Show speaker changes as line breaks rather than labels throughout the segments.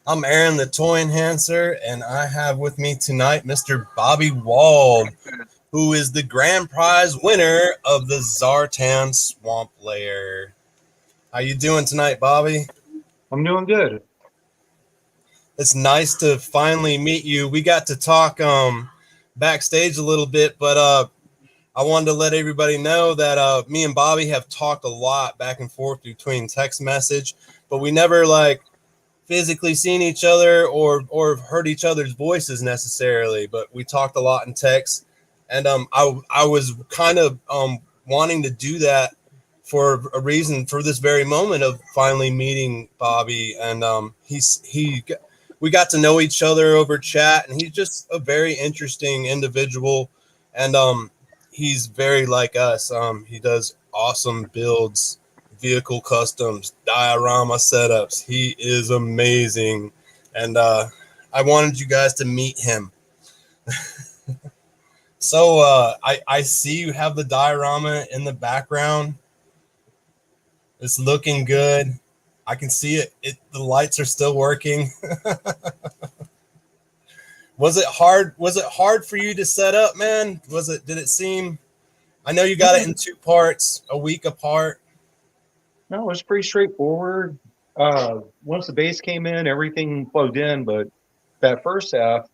I'm Aaron, the toy enhancer, and I have with me tonight Mr. Bobby Wold, who is the grand prize winner of the Zartan Swamp Lair. How you doing tonight, Bobby?
I'm doing good.
It's nice to finally meet you. We got to talk backstage a little bit, but I wanted to let everybody know that me and Bobby have talked a lot back and forth between text message, but we never physically seen each other or heard each other's voices necessarily, but we talked a lot in text, and I was kind of wanting to do that for a reason, for this very moment of finally meeting Bobby, and we got to know each other over chat, and he's just a very interesting individual, and he's very like us. He does awesome builds, vehicle customs, diorama setups. He is amazing, and I wanted you guys to meet him. So I see you have the diorama in the background. It's looking good. I can see it. The lights are still working. Was it hard? Was it hard for you to set up, man? Was it? Did it seem? I know you got it in two parts, a week apart.
No, it was pretty straightforward. Once the base came in, everything plugged in, but that first half,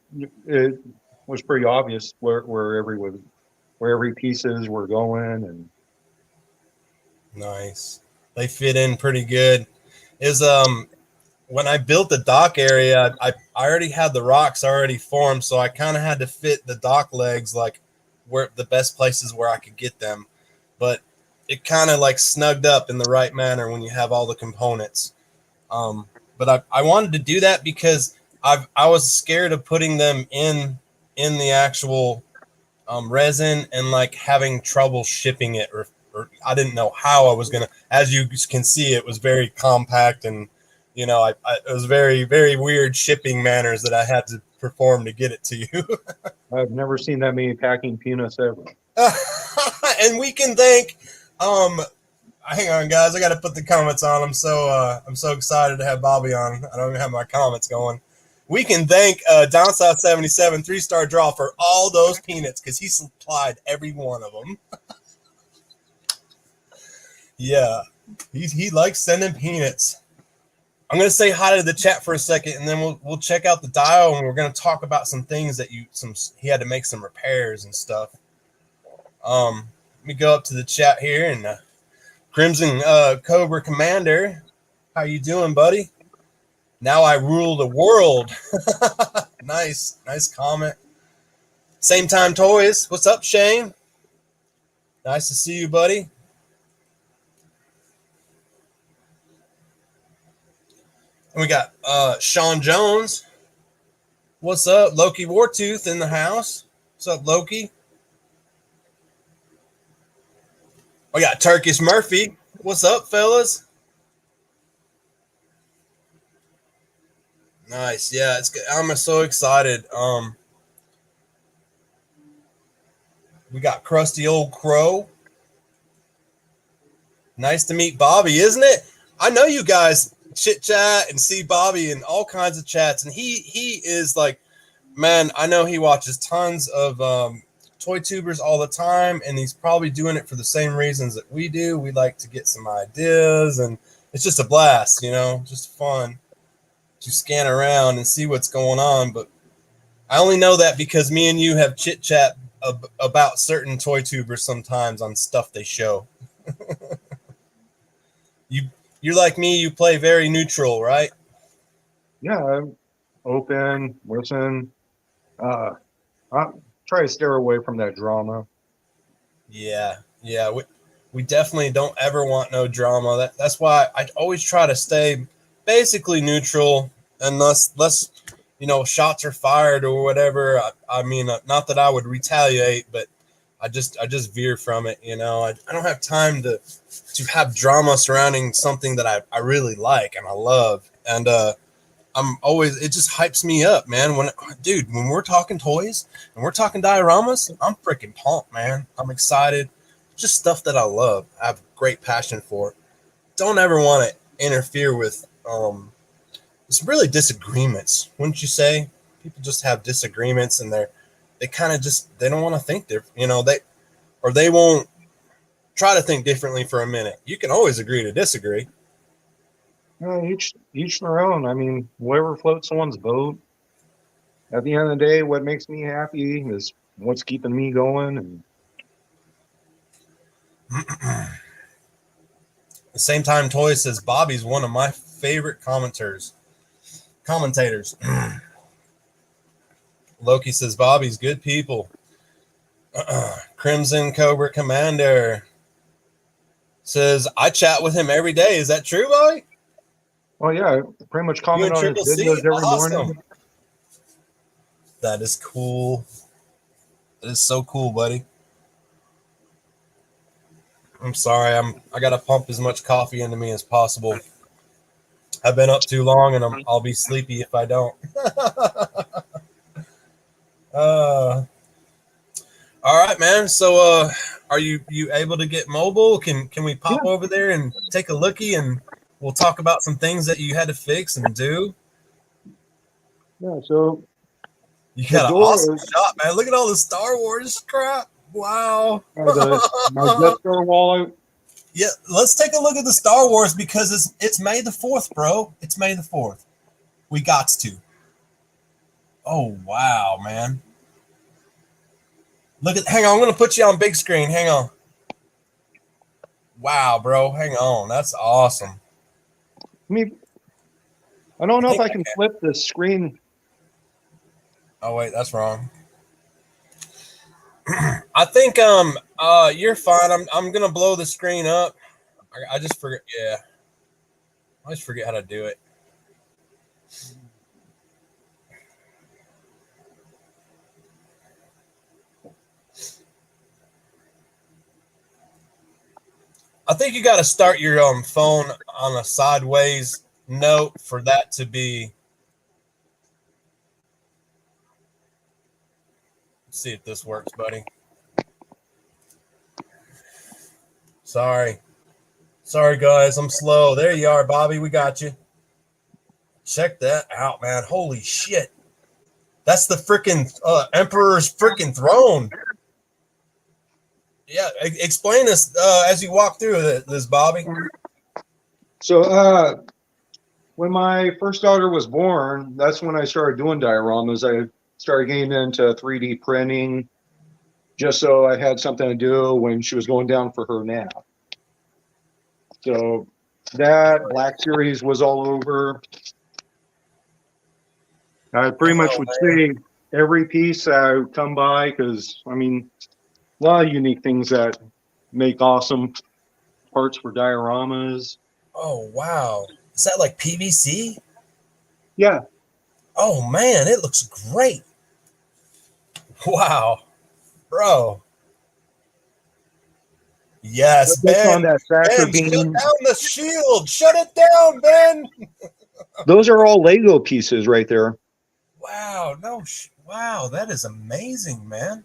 it was pretty obvious where every pieces were going, and
Nice. They fit in pretty good. Is when I built the dock area, I already had the rocks already formed, so I kind of had to fit the dock legs like where the best places where I could get them. But it kind of like snugged up in the right manner when you have all the components. But I wanted to do that because I was scared of putting them in the actual resin and like having trouble shipping it, or I didn't know how I was gonna. As you can see, it was very compact, and it was very weird shipping manners that I had to perform to get it to you.
I've never seen that many packing peanuts ever.
And we can thank. Um, Hang on, guys. I got to put the comments on. I'm so excited to have Bobby on. I don't even have my comments going. We can thank Down South 77 3-star draw for all those peanuts because he supplied every one of them. Yeah, he likes sending peanuts. I'm gonna say hi to the chat for a second, and then we'll check out the dial, and we're gonna talk about some things that he had to make some repairs and stuff. Let me go up to the chat here, and Crimson Cobra Commander, how you doing, buddy? Now I rule the world. Nice comment. Same time toys. What's up, Shane? Nice to see you, buddy. And we got Sean Jones. What's up? Loki Wartooth in the house. What's up, Loki? We got Turkish Murphy. What's up, fellas? Nice. Yeah, it's good. I'm so excited. We got Crusty Old Crow. Nice to meet Bobby, isn't it? I know you guys chit chat and see Bobby in all kinds of chats, and he is like, man, I know he watches tons of toy tubers all the time, and he's probably doing it for the same reasons that we do. We like to get some ideas, and it's just a blast, just fun to scan around and see what's going on. But I only know that because me and you have chit chat about certain toy tubers sometimes on stuff they show. You're like me, you play very neutral, right?
Yeah, I'm open, listen. Uh, I try to steer away from that drama.
Yeah. We definitely don't ever want no drama. That's why I always try to stay basically neutral, unless shots are fired or whatever. I mean, not that I would retaliate, but I just veer from it. I don't have time to have drama surrounding something that I really like and I love, and it just hypes me up, man. When we're talking toys and we're talking dioramas, I'm freaking pumped, man. I'm excited. Just stuff that I love. I have great passion for. Don't ever want to interfere with it's really disagreements, wouldn't you say? People just have disagreements, and they kind of just they don't want to think different, they won't try to think differently for a minute. You can always agree to disagree.
Each their own. I mean, whatever floats someone's boat. At the end of the day, what makes me happy is what's keeping me going. And
The same time, Toy says Bobby's one of my favorite commentators. Loki says Bobby's good people. Crimson Cobra Commander says I chat with him every day. Is that true, Bobby?
well, yeah, I pretty much
You
comment
and
on his
Triple C?
videos every
Awesome.
morning.
That is cool. That is so cool, buddy. I'm sorry. I gotta pump as much coffee into me as possible. I've been up too long, and I'll be sleepy if I don't. All right, man. So, are you able to get mobile? Can we pop
Yeah.
over there and take a lookie, and we'll talk about some things that you had to fix and do?
Yeah, so
You
the
got an
door
awesome
is
shot, man. Look at all the Star Wars crap. Wow.
my Death Star wall.
Yeah, let's take a look at the Star Wars because it's May the 4th, bro. It's May the 4th. We got to. Oh, wow, man. Hang on, I'm going to put you on big screen. Hang on. Wow, bro. Hang on. That's awesome.
I mean, I don't know if
think
I can flip the screen.
Oh, wait, that's wrong. I think you're fine. I'm going to blow the screen up. I just forget. Yeah. I just forget how to do it. I think you got to start your phone on a sideways note for that to be. Let's see if this works, buddy. Sorry, guys. I'm slow. There you are, Bobby. We got you. Check that out, man. Holy shit. That's the freaking Emperor's freaking throne. Yeah, explain this as you walk through this, Bobby.
So, when my first daughter was born, that's when I started doing dioramas. I started getting into 3D printing just so I had something to do when she was going down for her nap. So that Black Series was all over. I pretty much would say every piece I would come by because, I mean, a lot of unique things that make awesome parts for dioramas.
Oh, wow. Is that like PVC?
Yeah.
Oh, man, it looks great. Wow. Bro. Yes, Ben.
On that tractor
Ben,
beam.
shut down the shield. Shut it down, Ben.
Those are all Lego pieces right there.
Wow. Wow, that is amazing, man.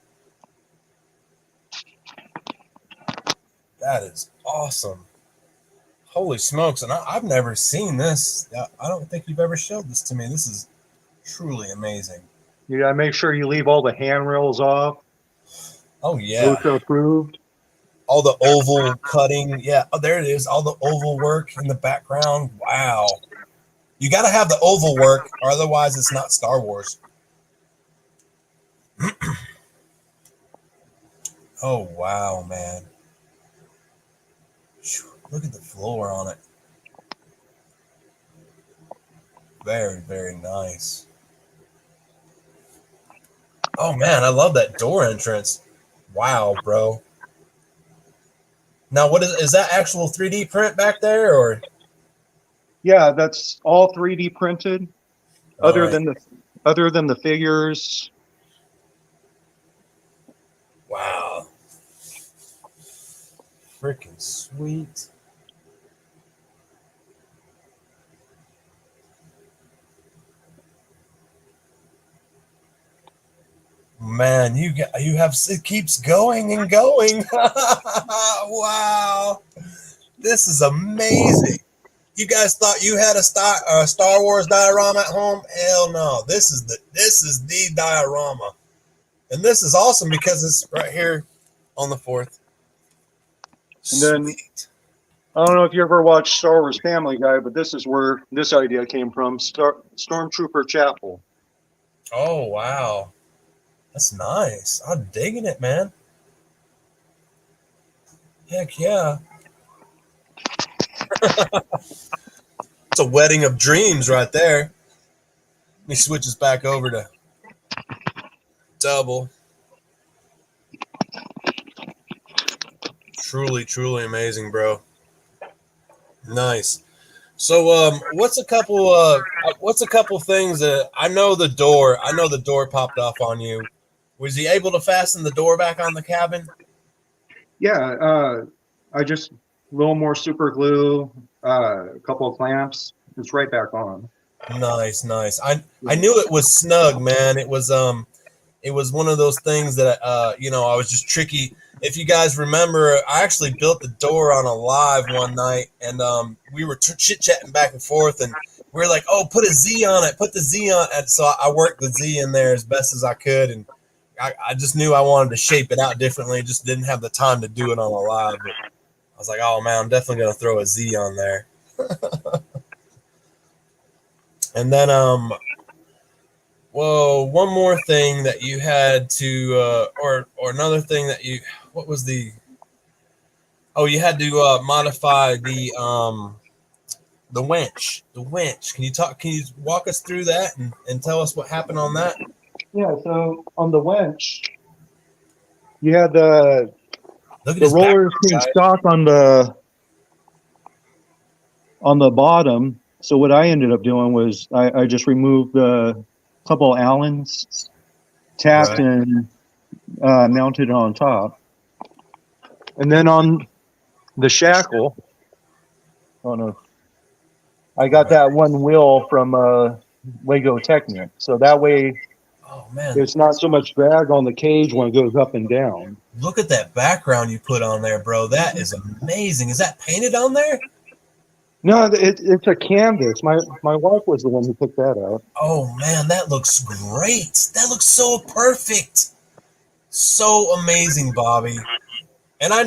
That is awesome. Holy smokes. And I've never seen this. I don't think you've ever showed this to me. This is truly amazing.
You gotta make sure you leave all the handrails off.
Oh, yeah.
OSHA approved.
All the oval cutting. Yeah. Oh, there it is. All the oval work in the background. Wow. You got to have the oval work, or otherwise it's not Star Wars. Oh, wow, man. Look at the floor on it. Very, very nice. Oh, man, I love that door entrance. Wow, bro. Now, what is that actual 3D print back there, or?
Yeah, that's all 3D printed.
All
Other
right.
than the figures.
Wow. Freaking sweet. Man, you have it keeps going and going. Wow. This is amazing. You guys thought you had a Star Wars diorama at home? Hell no. This is the diorama. And this is awesome because it's right here on the 4th.
And then
Sweet.
I don't know if you ever watched Star Wars Family Guy, but this is where this idea came from. Stormtrooper Chapel.
Oh, wow. That's nice. I'm digging it, man. Heck yeah. It's a wedding of dreams right there. Let me switch this back over to double. Truly, truly amazing, bro. Nice. So, what's a couple things that I know the door popped off on you. Was he able to fasten the door back on the cabin?
Yeah, I just a little more super glue, a couple of clamps. It's right back on.
Nice, nice. I knew it was snug, man. It was one of those things that I was just tricky. If you guys remember, I actually built the door on a live one night, and we were chit chatting back and forth, and we were like, "Oh, put a Z on it, put the Z on." And so I worked the Z in there as best as I could, and I just knew I wanted to shape it out differently. Just didn't have the time to do it on a live. But I was like, "Oh man, I'm definitely gonna throw a Z on there." And then whoa, one more thing that you had to, or another thing that what was the? Oh, you had to modify the winch. The winch. Can you talk? Can you walk us through that and tell us what happened on that?
Yeah, so on the winch, you had the
Look at
the
his back,
rollers came
guys.
stock on the bottom. So what I ended up doing was I just removed the couple Allens, tapped
Right.
and mounted it on top, and then on the shackle. Oh no, I got
Right.
that one wheel from Lego Technic, so that way
Oh man,
there's not so much drag on the cage when it goes up and down.
look at that background you put on there, bro. That is amazing. Is that painted on there?
No, it's a canvas. My wife was the one who picked that out.
Oh man, that looks great. That looks so perfect. So amazing, Bobby. And I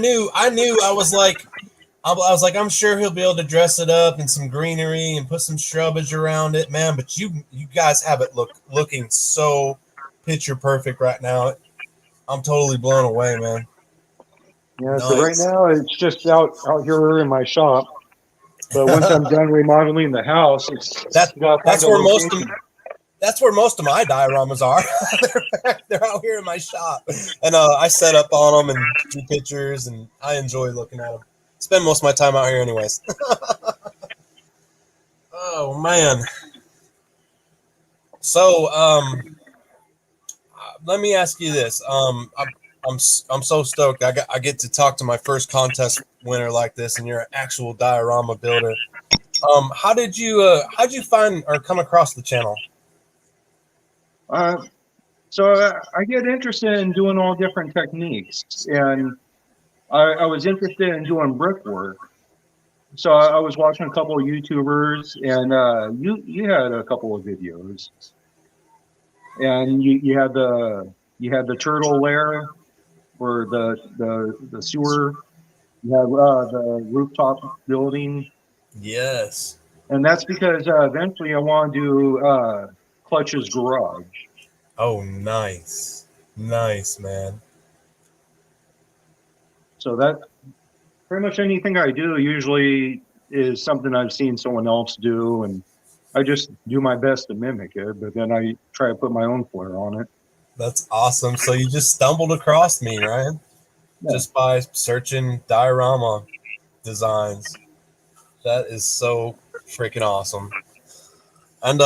was like, I was like, I'm sure he'll be able to dress it up in some greenery and put some shrubage around it, man. But you guys have it looking so picture perfect right now. I'm totally blown away, man.
Yeah, so right
Nice.
now it's just out here in my shop. But once I'm done remodeling the house, it's
That
gotta find
that's
a
where most of
location.
that's where most of my dioramas are. they're out here in my shop, and I set up on them and do pictures, and I enjoy looking at them. Spend most of my time out here, anyways. Oh man. So let me ask you this. I'm so stoked. I get to talk to my first contest winner like this, and you're an actual diorama builder. How'd you find or come across the channel?
Uh, so I get interested in doing all different techniques, and I was interested in doing brickwork. So I was watching a couple of YouTubers, and you had a couple of videos, and you had the turtle lair or the sewer. You have the rooftop building,
Yes.
and that's because eventually I want to do Clutch's garage.
Oh, nice, nice, man.
So that pretty much anything I do usually is something I've seen someone else do, and I just do my best to mimic it, but then I try to put my own flair on it.
That's awesome. So you just stumbled across me, Ryan,
Yeah.
just by searching diorama designs. That is so freaking awesome. And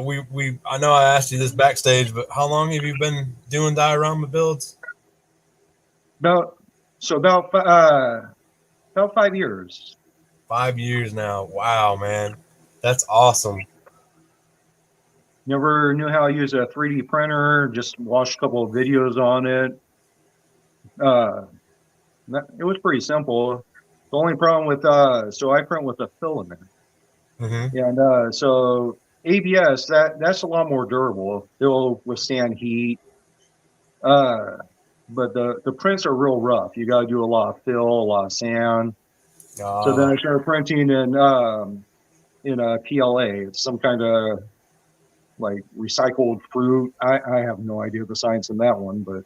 we I know I asked you this backstage, but how long have you been doing diorama builds?
About about 5 years.
5 years now. Wow, man, that's awesome.
Never knew how to use a 3D printer. Just watched a couple of videos on it. Uh, it was pretty simple. The only problem with so I print with a filament,
Mm-hmm.
and so ABS that's a lot more durable. It'll withstand heat. Uh, but the prints are real rough. You got to do a lot of fill, a lot of sand. So then
Ah,
I started printing in a PLA. It's some kind of like recycled fruit. I have no idea the science in that one, but it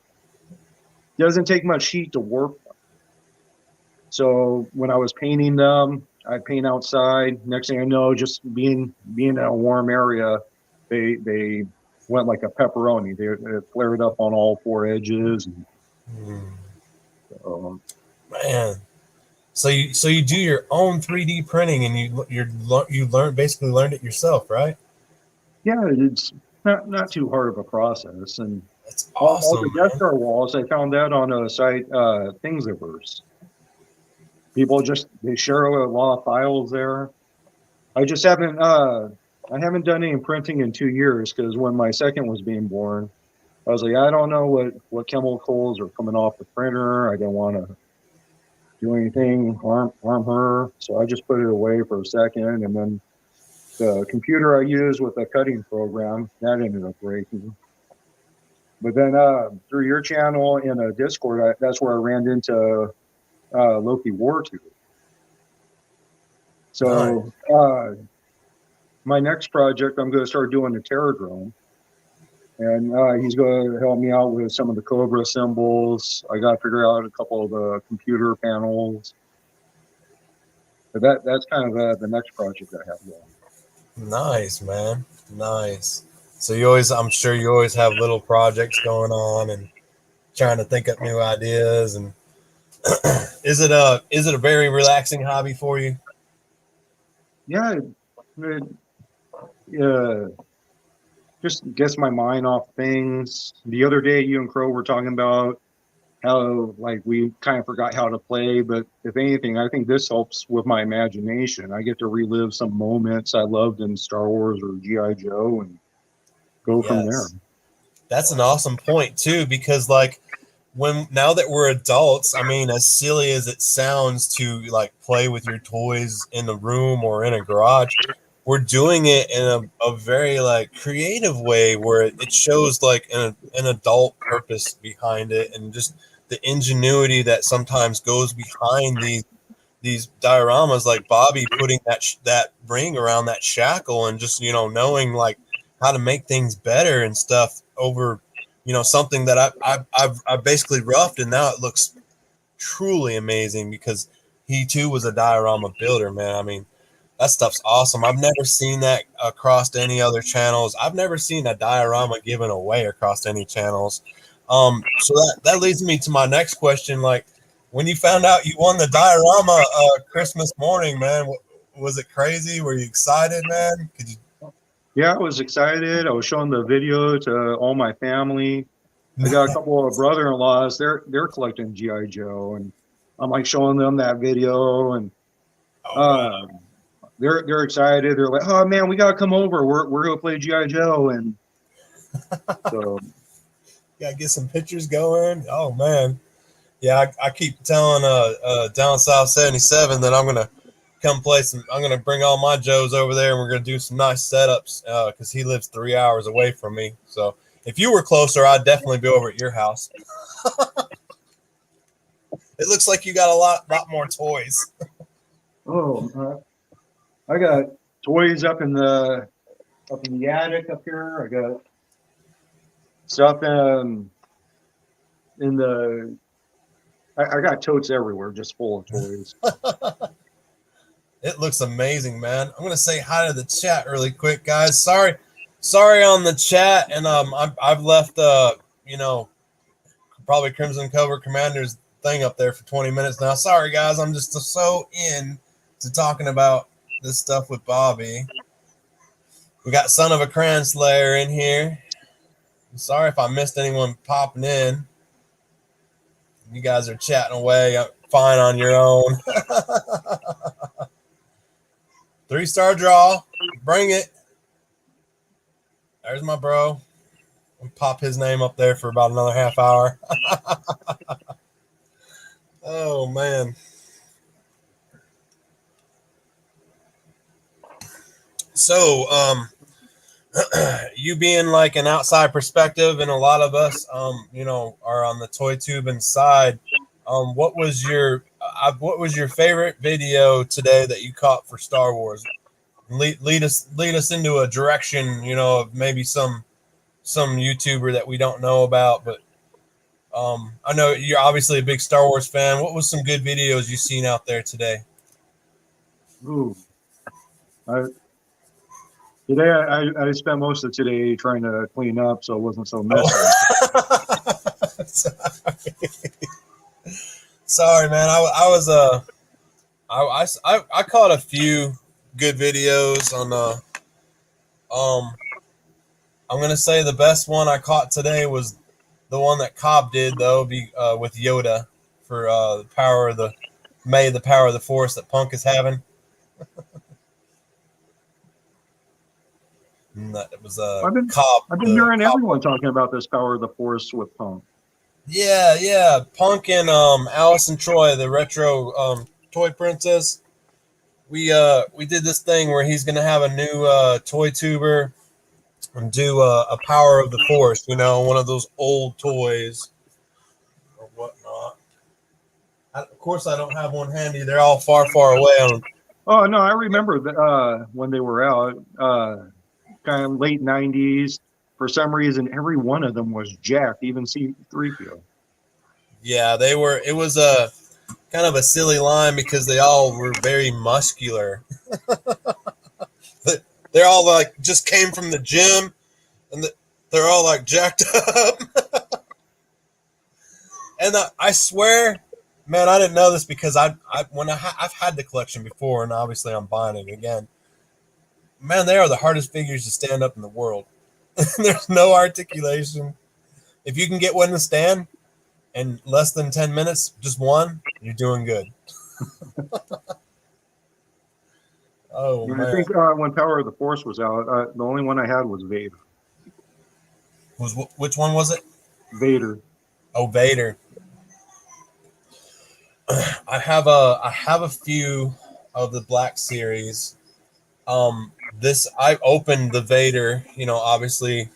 doesn't take much heat to work. So when I was painting them, I paint outside. Next thing I know, just being in a warm area, they went like a pepperoni. They flared up on all four edges. And,
mm,
um,
man. So you do your own 3D printing, and you basically learned it yourself, right?
yeah, it's not too hard of a process. And
That's
all
awesome,
the Death
man.
Star walls, I found that on a site, Thingiverse. People just they share a lot of files there. I just haven't I haven't done any printing in 2 years because when my second was being born, I was like, I don't know what chemicals are coming off the printer. I don't want to do anything harm her, so I just put it away for a second, and then the computer I use with a cutting program that ended up breaking. But then through your channel in a Discord, that's where I ran into Loki War 2.
Nice.
So my next project, I'm going to start doing the Terra drone, and he's going to help me out with some of the Cobra symbols. I got to figure out a couple of the computer panels. But that's kind of the next project I have going.
Nice, man. Nice. So I'm sure you always have little projects going on and trying to think up new ideas. And is it a very relaxing hobby for you?
Yeah, it, uh, just gets my mind off things. The other day, you and Crow were talking about how like we kind of forgot how to play, but if anything, I think this helps with my imagination. I get to relive some moments I loved in Star Wars or GI Joe and go from there.
Yes. That's an awesome point too, because like when now that we're adults, I mean, as silly as it sounds to like play with your toys in the room or in a garage, we're doing it in a very like creative way where it shows like an adult purpose behind it and just the ingenuity that sometimes goes behind these dioramas, like Bobby putting that ring around that shackle and just knowing like how to make things better and stuff over something that I've basically roughed, and now it looks truly amazing because he too was a diorama builder, man. I mean, that stuff's awesome. I've never seen that across any other channels. I've never seen a diorama given away across any channels. So that leads me to my next question. Like, when you found out you won the diorama Christmas morning, man, was it crazy? Were you excited, man? Could
Yeah, I was excited. I was showing the video to all my family. I
you?
got a couple of brother-in-laws. They're collecting GI Joe, and I'm like showing them that video, and
Oh wow!
uh, they're excited. They're like, "Oh man, we gotta come over. We're gonna play GI Joe." And so
Gotta get some pictures going. Oh man, yeah. I keep telling down south 77 that I'm gonna come play some. I'm gonna bring all my Joes over there, and we're gonna do some nice setups because he lives 3 hours away from me. So if you were closer, I'd definitely be over at your house. It looks like you got a lot more toys.
oh, I got toys up in the attic up here. I got stuff in the. I got totes everywhere, just full of toys.
It looks amazing, man. I'm gonna say hi to the chat really quick, guys. Sorry on the chat, and I've left you know probably Crimson Cover Commander's thing up there for 20 minutes now. Sorry, guys. I'm just so in to talking about this stuff with Bobby. We got Son of a Cran Slayer in here. I'm sorry if I missed anyone popping in. You guys are chatting away. Fine on your own. 3-star draw. Bring it. There's my bro. I'll pop his name up there for about another half hour. Oh, man. So, you being like an outside perspective, and a lot of us, are on the toy tubing side. What was your favorite video today that you caught for Star Wars? Lead us into a direction, of maybe some YouTuber that we don't know about, but I know you're obviously a big Star Wars fan. What was some good videos you seen out there today?
Ooh, I, today I spent most of today trying to clean up so it wasn't so messy.
Oh. Sorry, man. I was I caught a few good videos on I'm gonna say the best one I caught today was the one that Cobb did, though, with Yoda for the power of the Force that Punk is having. And that it was Cobb
I've been
the
hearing
Cobb.
everyone talking about this power of the force with Punk.
Yeah, Punk and Allison Troy, the retro toy princess. We did this thing where he's gonna have a new toy tuber and do a power of the Force, one of those old toys or whatnot. Of course, I don't have one handy. They're all far, far away.
Oh no, I remember when they were out, kind of late '90s. For some reason, every one of them was jacked, even C-3PO.
Yeah, they were. It was a kind of a silly line because they all were very muscular. They're all like just came from the gym, and they're all like jacked up. And I swear, man, I didn't know this because I've had the collection before, and obviously I'm buying it again. Man, they are the hardest figures to stand up in the world. There's no articulation. If you can get one to stand in less than 10 minutes, just one, you're doing good. Oh
And I
man,
think when Power of the Force was out, the only one I had was Vader.
which one was it?
Vader.
Oh, Vader. I have a few of the Black series. This I opened the Vader, obviously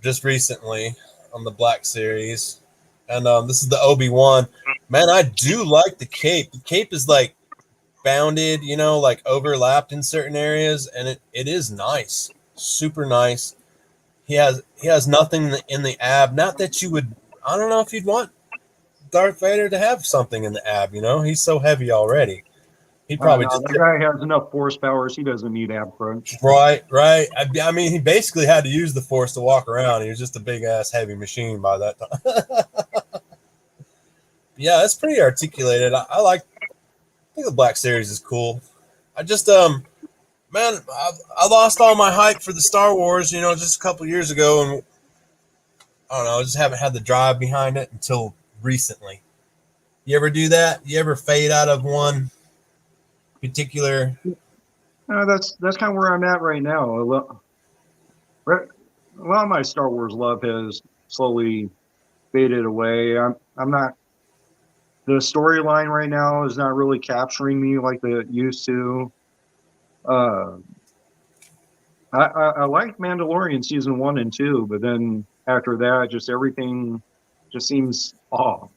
just recently on the Black series, and this is the Obi-Wan. Man, I do like the cape. The cape is like bounded, like overlapped in certain areas, and it is nice, super nice. He has nothing in the ab. Not that you would. I don't know if you'd want Darth Vader to have something in the ab. He's so heavy already. He probably
No,
just
that guy has enough force powers. He doesn't need ab crunch.
right. I mean, he basically had to use the Force to walk around. He was just a big ass heavy machine by that time. Yeah, it's pretty articulated. I think the Black Series is cool. I just man, I lost all my hype for the Star Wars, just a couple years ago, and I don't know, I just haven't had the drive behind it until recently. You ever do that? You ever fade out of one particular?
That's kind of where I'm at right now. A lot of my Star Wars love has slowly faded away. I'm not the storyline right now is not really capturing me like it used to. Uh, I liked Mandalorian season 1 and 2, but then after that, just everything just seems off.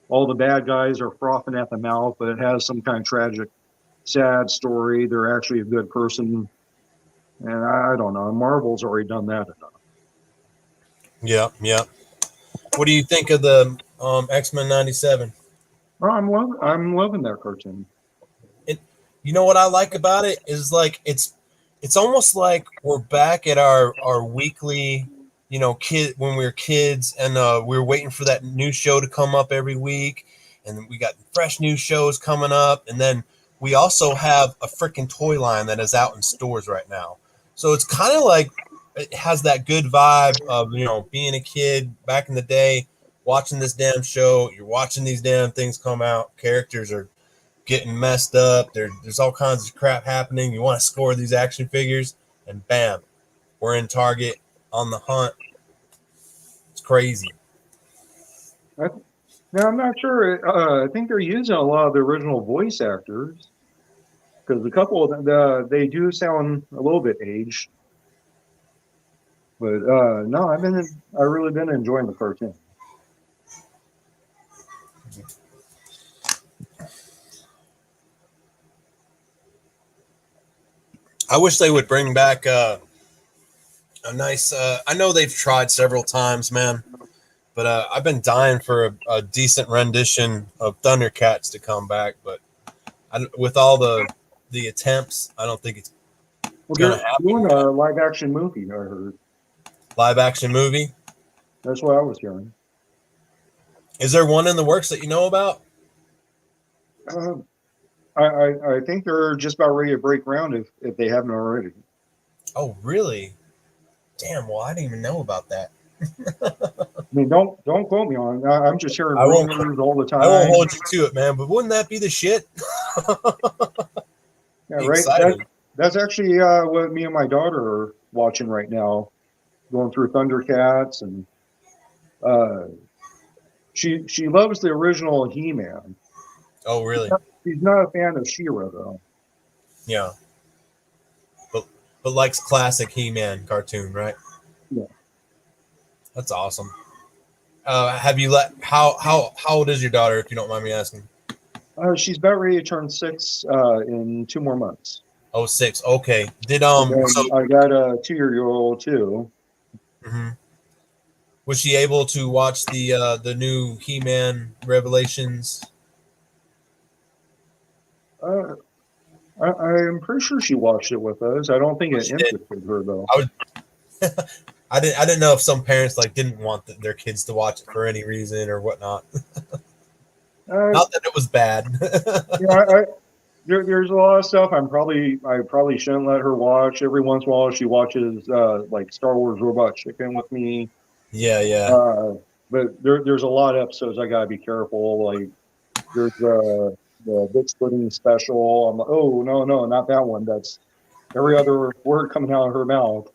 All the bad guys are frothing at the mouth, but it has some kind of tragic, sad story. They're actually a good person, and I don't know. Marvel's already done that enough.
Yeah. What do you think of the X-Men '97?
Oh, I'm loving that cartoon.
It, what I like about it is like it's almost like we're back at our weekly, kid when we were kids, and we were waiting for that new show to come up every week, and we got fresh new shows coming up, and then we also have a freaking toy line that is out in stores right now. So it's kind of like it has that good vibe of being a kid back in the day, watching this damn show. You're watching these damn things come out. Characters are getting messed up. There's all kinds of crap happening. You want to score these action figures, and bam, we're in Target on the hunt. It's crazy.
I, Now I'm not sure. I think they're using a lot of the original voice actors. because a couple of them, they do sound a little bit aged. But no, I really been enjoying the cartoon.
I wish they would bring back a nice. I know they've tried several times, man, but I've been dying for a decent rendition of Thundercats to come back. But with all the attempts, I don't think it's
Well,
gonna
they're
happen.
doing a live action movie. I heard.
Live action movie.
That's what I was hearing.
Is there one in the works that you know about?
Uh, I think they're just about ready to break ground if they haven't already.
Oh, really? Damn. Well, I didn't even know about that.
I mean, don't quote me on it. I'm just hearing
I won't.
rumors all the
I won't
time.
hold you to it, man. But wouldn't that be the shit?
Yeah,
Be
right.
excited.
That's actually what me and my daughter are watching right now, going through Thundercats, and uh, she loves the original He-Man.
Oh, really?
She's not a fan of She-Ra though.
Yeah. But likes classic He-Man cartoon, right?
Yeah.
That's awesome. Have you let how old is your daughter, if you don't mind me asking?
She's about ready to turn 6 in 2 more months.
Oh, 6. Okay. Did
And
so
then I got a 2-year-old too.
mhm. Was she able to watch the new He-Man Revelations?
Uh, I'm pretty sure she watched it with us. I don't think
Oh,
it
she did.
interested her though.
I was I didn't know if some parents like didn't want their kids to watch it for any reason or whatnot.
Uh,
Not that it was bad.
yeah, there's a lot of stuff I probably shouldn't let her watch. Every once in a while, she watches like Star Wars Robot Chicken with me.
Yeah, yeah.
Uh, but there's a lot of episodes I gotta be careful. Like there's the big splitting special. I'm like, oh no, not that one. That's every other word coming out of her mouth.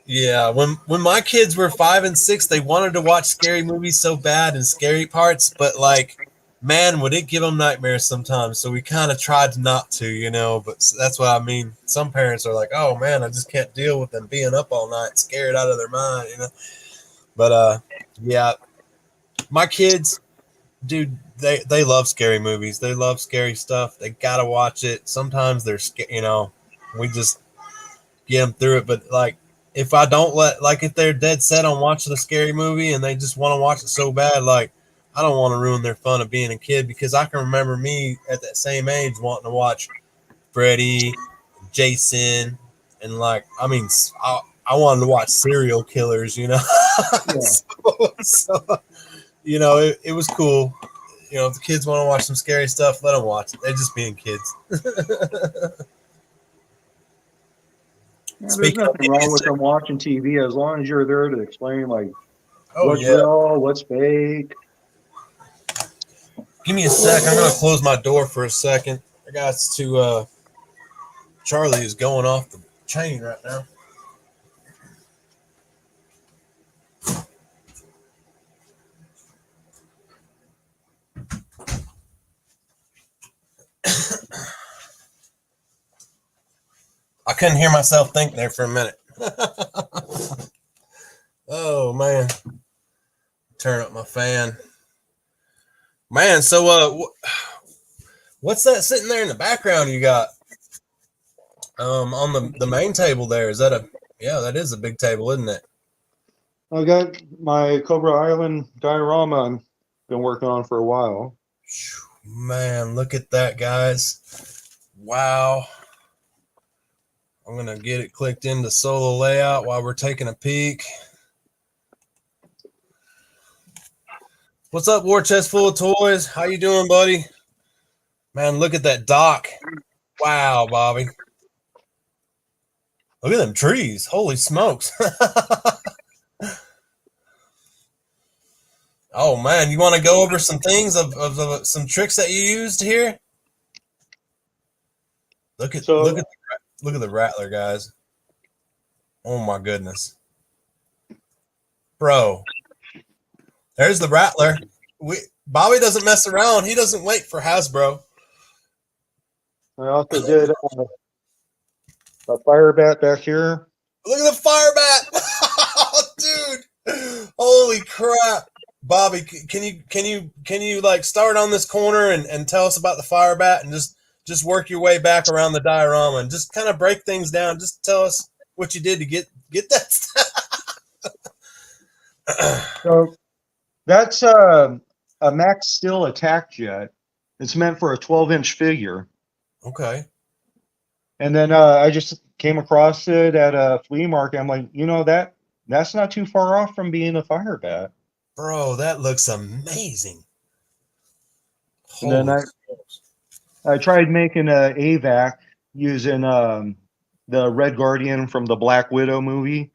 Yeah, when my kids were 5 and 6, they wanted to watch scary movies so bad and scary parts, but like, man, would it give them nightmares sometimes? So we kind of tried not to, But that's what I mean. Some parents are like, "Oh man, I just can't deal with them being up all night, scared out of their mind," But yeah, my kids, dude, they love scary movies. They love scary stuff. They gotta watch it. Sometimes they're scared. We just get them through it. But like, if I don't if they're dead set on watching a scary movie and they just want to watch it so bad, like, I don't want to ruin their fun of being a kid, because I can remember me at that same age wanting to watch Freddy, Jason, and like, I mean, I wanted to watch serial killers.
Yeah.
It was cool. If the kids want to watch some scary stuff, let them watch it. They're just being kids.
Yeah, there's
Speaking of,
nothing
give me a
wrong with
sec.
them watching TV as long as you're there to explain like
Oh
what's
yeah,
real, what's fake.
give me a sec. I'm gonna close my door for a second. I got to. Charlie is going off the chain right now. I couldn't hear myself think there for a minute. Oh man, turn up my fan. Man, so what's that sitting there in the background you got? On the main table there. Is that a yeah, that is a big table, isn't it?
I got my Cobra Island diorama I've been working on for a while.
Man, look at that, guys. Wow. I'm gonna get it clicked into solo layout while we're taking a peek. What's up, War Chest Full of Toys? How you doing, buddy? Man, look at that dock. Wow, Bobby. Look at them trees. Holy smokes. Oh man, you want to go over some things of some tricks that you used here? Look at
So
the rattler, guys. Oh my goodness. Bro. There's the rattler. Bobby doesn't mess around. He doesn't wait for Hasbro.
I also did a fire bat back here.
Look at the fire bat. Dude. Holy crap. Bobby, can you like start on this corner and tell us about the fire bat and just work your way back around the diorama and just kind of break things down. Just tell us what you did to get that stuff.
So that's a Max Steel attack jet. It's meant for a 12-inch figure.
Okay.
And then I just came across it at a flea market. I'm like, that's not too far off from being a fire bat.
Bro, that looks amazing.
And then
Holy
I tried making a AVAC using the Red Guardian from the Black Widow movie.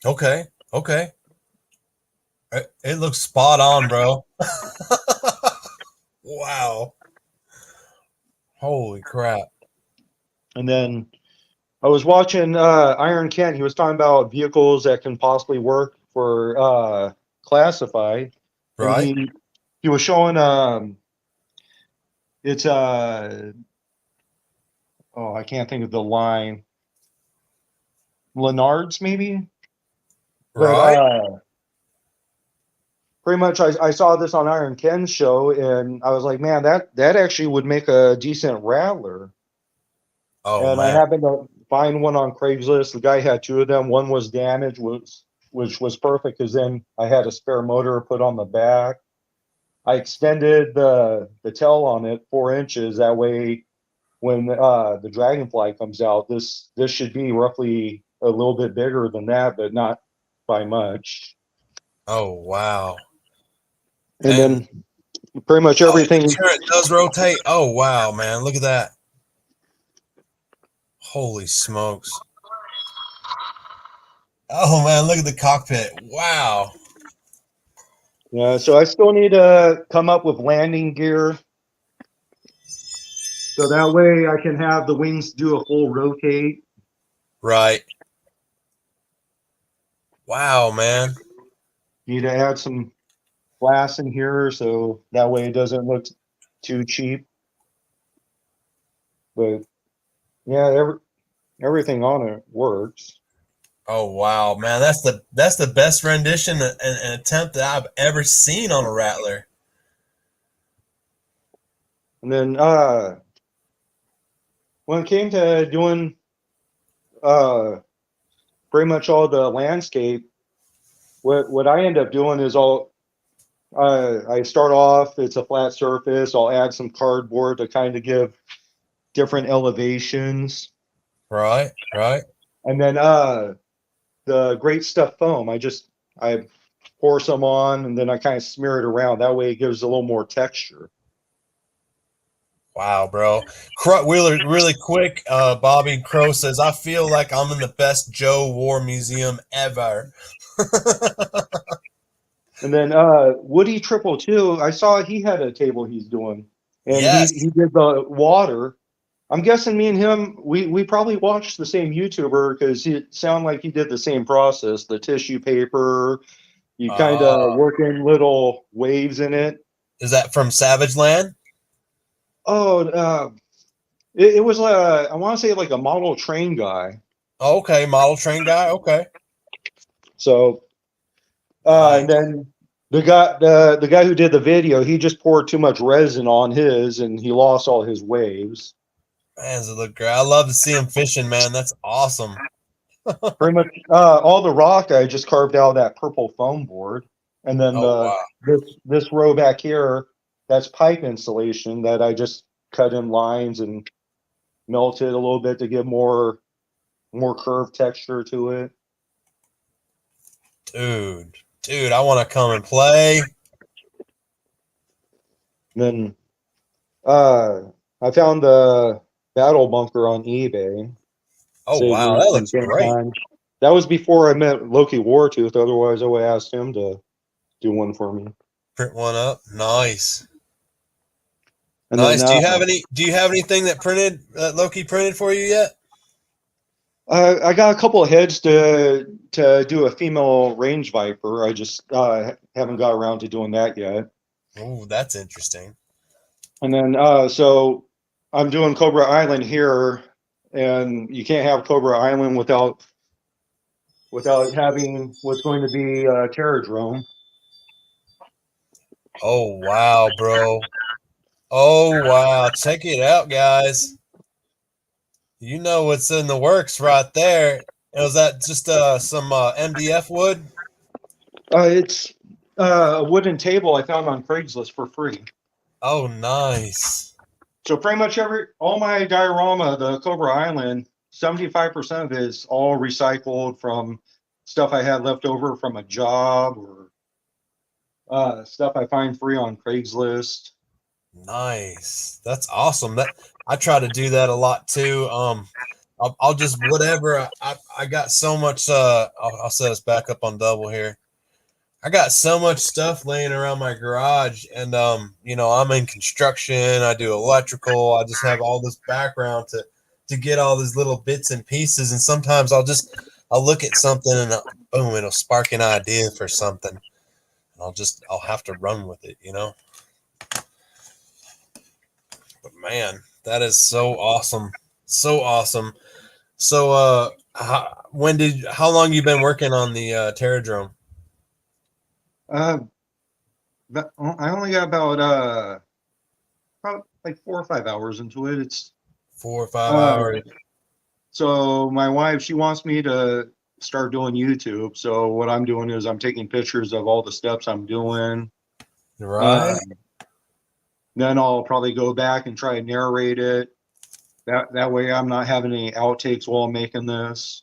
Okay. Okay. It looks spot on, bro. Wow. Holy crap.
And then I was watching Iron Kent. He was talking about vehicles that can possibly work for classified. And
Right.
he was showing it's I can't think of the line. Lenard's maybe? But
Right.
pretty much I saw this on Iron Ken's show and I was like, man, that actually would make a decent rattler.
Oh
And I
man.
happened to find one on Craigslist. The guy had two of them. One was damaged, which was perfect because then I had a spare motor put on the back. I extended the tail on it 4 inches. That way, when the Dragonfly comes out, this should be roughly a little bit bigger than that, but not by much.
Oh wow.
And
And
then pretty much
oh, the
everything.
turret does rotate. Oh wow, man. Look at that. Holy smokes. Oh man, look at the cockpit. Wow.
Yeah, so I still need to come up with landing gear. So that way I can have the wings do a full rotate.
Right. Wow, man.
Need to add some glass in here so that way it doesn't look too cheap. But yeah, everything on it works.
Oh wow, man. That's the best rendition and attempt that I've ever seen on a Rattler.
And then when it came to doing pretty much all the landscape, what I end up doing is I start off, it's a flat surface. I'll add some cardboard to kind of give different elevations.
Right, right.
And then the great stuff foam, I pour some on and then I kind of smear it around. That way it gives a little more texture.
Wow, bro. Wheeler, really quick, Bobby Crow says, I feel like I'm in the best Joe War Museum ever.
And then Woody Triple Two, I saw he had a table he's doing. And
Yes.
he did the water. I'm guessing me and him, we probably watched the same YouTuber because it sounded like he did the same process, the tissue paper. You kind of work in little waves in it.
Is that from Savage Land?
Oh, it was I want to say like a model train guy.
Okay, model train guy. Okay.
So,
Nice.
and then the guy who did the video, he just poured too much resin on his, and he lost all his waves.
Man, does it look great? I love to see him fishing, man. That's awesome.
Pretty much all the rock I just carved out of that purple foam board, and then
Oh wow.
this row back here, that's pipe insulation that I just cut in lines and melted a little bit to give more curved texture to it.
Dude, I want to come and play.
And then I found the battle bunker on eBay.
Oh
Saved
wow,
me
that
some
looks
good
great.
time. That was before I met Loki Wartooth. Otherwise, I would have asked him to do one for me.
Print one up. Nice.
And
Nice.
then
Do you have anything that Loki printed for you yet?
I got a couple of heads to do a female range viper. I just haven't got around to doing that yet.
Oh, that's interesting.
And then so I'm doing Cobra Island here, and you can't have Cobra Island without having what's going to be a Terradrome.
Oh wow, bro. Oh wow. Check it out, guys. You know what's in the works right there. Was that just some MDF wood?
It's a wooden table I found on Craigslist for free.
Oh, nice.
So pretty much all my diorama, the Cobra Island, 75% of it is all recycled from stuff I had left over from a job or stuff I find free on Craigslist.
Nice. That's awesome. That I try to do that a lot too. I'll just whatever. I got so much. I'll set us back up on double here. I got so much stuff laying around my garage, and I'm in construction. I do electrical. I just have all this background to get all these little bits and pieces. And sometimes I'll look at something and boom, it'll spark an idea for something. And I'll have to run with it, you know. But man, that is so awesome, so awesome. So, how long you been working on the Terradrome?
Uh, but I only got about probably like 4 or 5 hours into it. It's
4 or 5 hours.
so my wife, she wants me to start doing YouTube. So what I'm doing is I'm taking pictures of all the steps I'm doing.
Right.
Then I'll probably go back and try and narrate it. That way I'm not having any outtakes while I'm making this.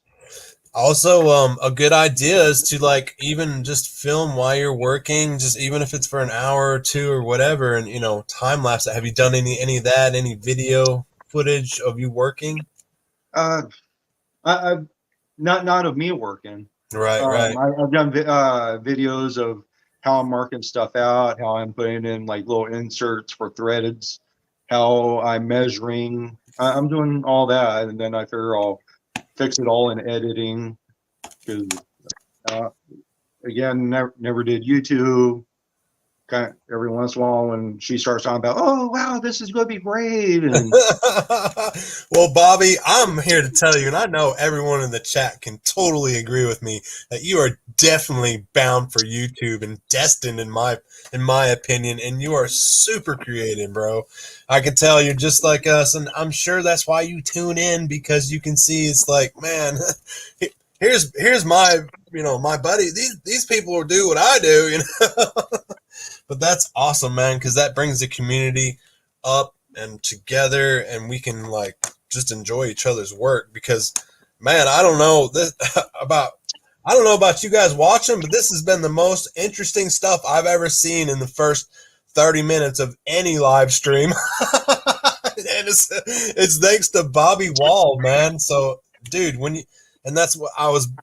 Also, a good idea is to like even just film while you're working, just even if it's for an hour or two or whatever, and time lapse it. Have you done any of that? Any video footage of you working?
Uh, I've not of me working.
Right, right.
I've done videos of how I'm marking stuff out, how I'm putting in like little inserts for threads, how I'm measuring. I'm doing all that, and then I figure I'll fix it all in editing because uh, again, never did YouTube. Kind of every once in a while when she starts talking about, oh wow, this is going to be great, and
Well, Bobby, I'm here to tell you, and I know everyone in the chat can totally agree with me that you are definitely bound for YouTube and destined, in my opinion. And you are super creative, bro. I can tell you're just like us, and I'm sure that's why you tune in because you can see it's like, man, here's my my buddy. These people will do what I do, But that's awesome, man, because that brings the community up and together, and we can like just enjoy each other's work. Because, man, I don't know about you guys watching, but this has been the most interesting stuff I've ever seen in the first 30 minutes of any live stream, and it's thanks to Bobby Wall, man. So, dude, and that's what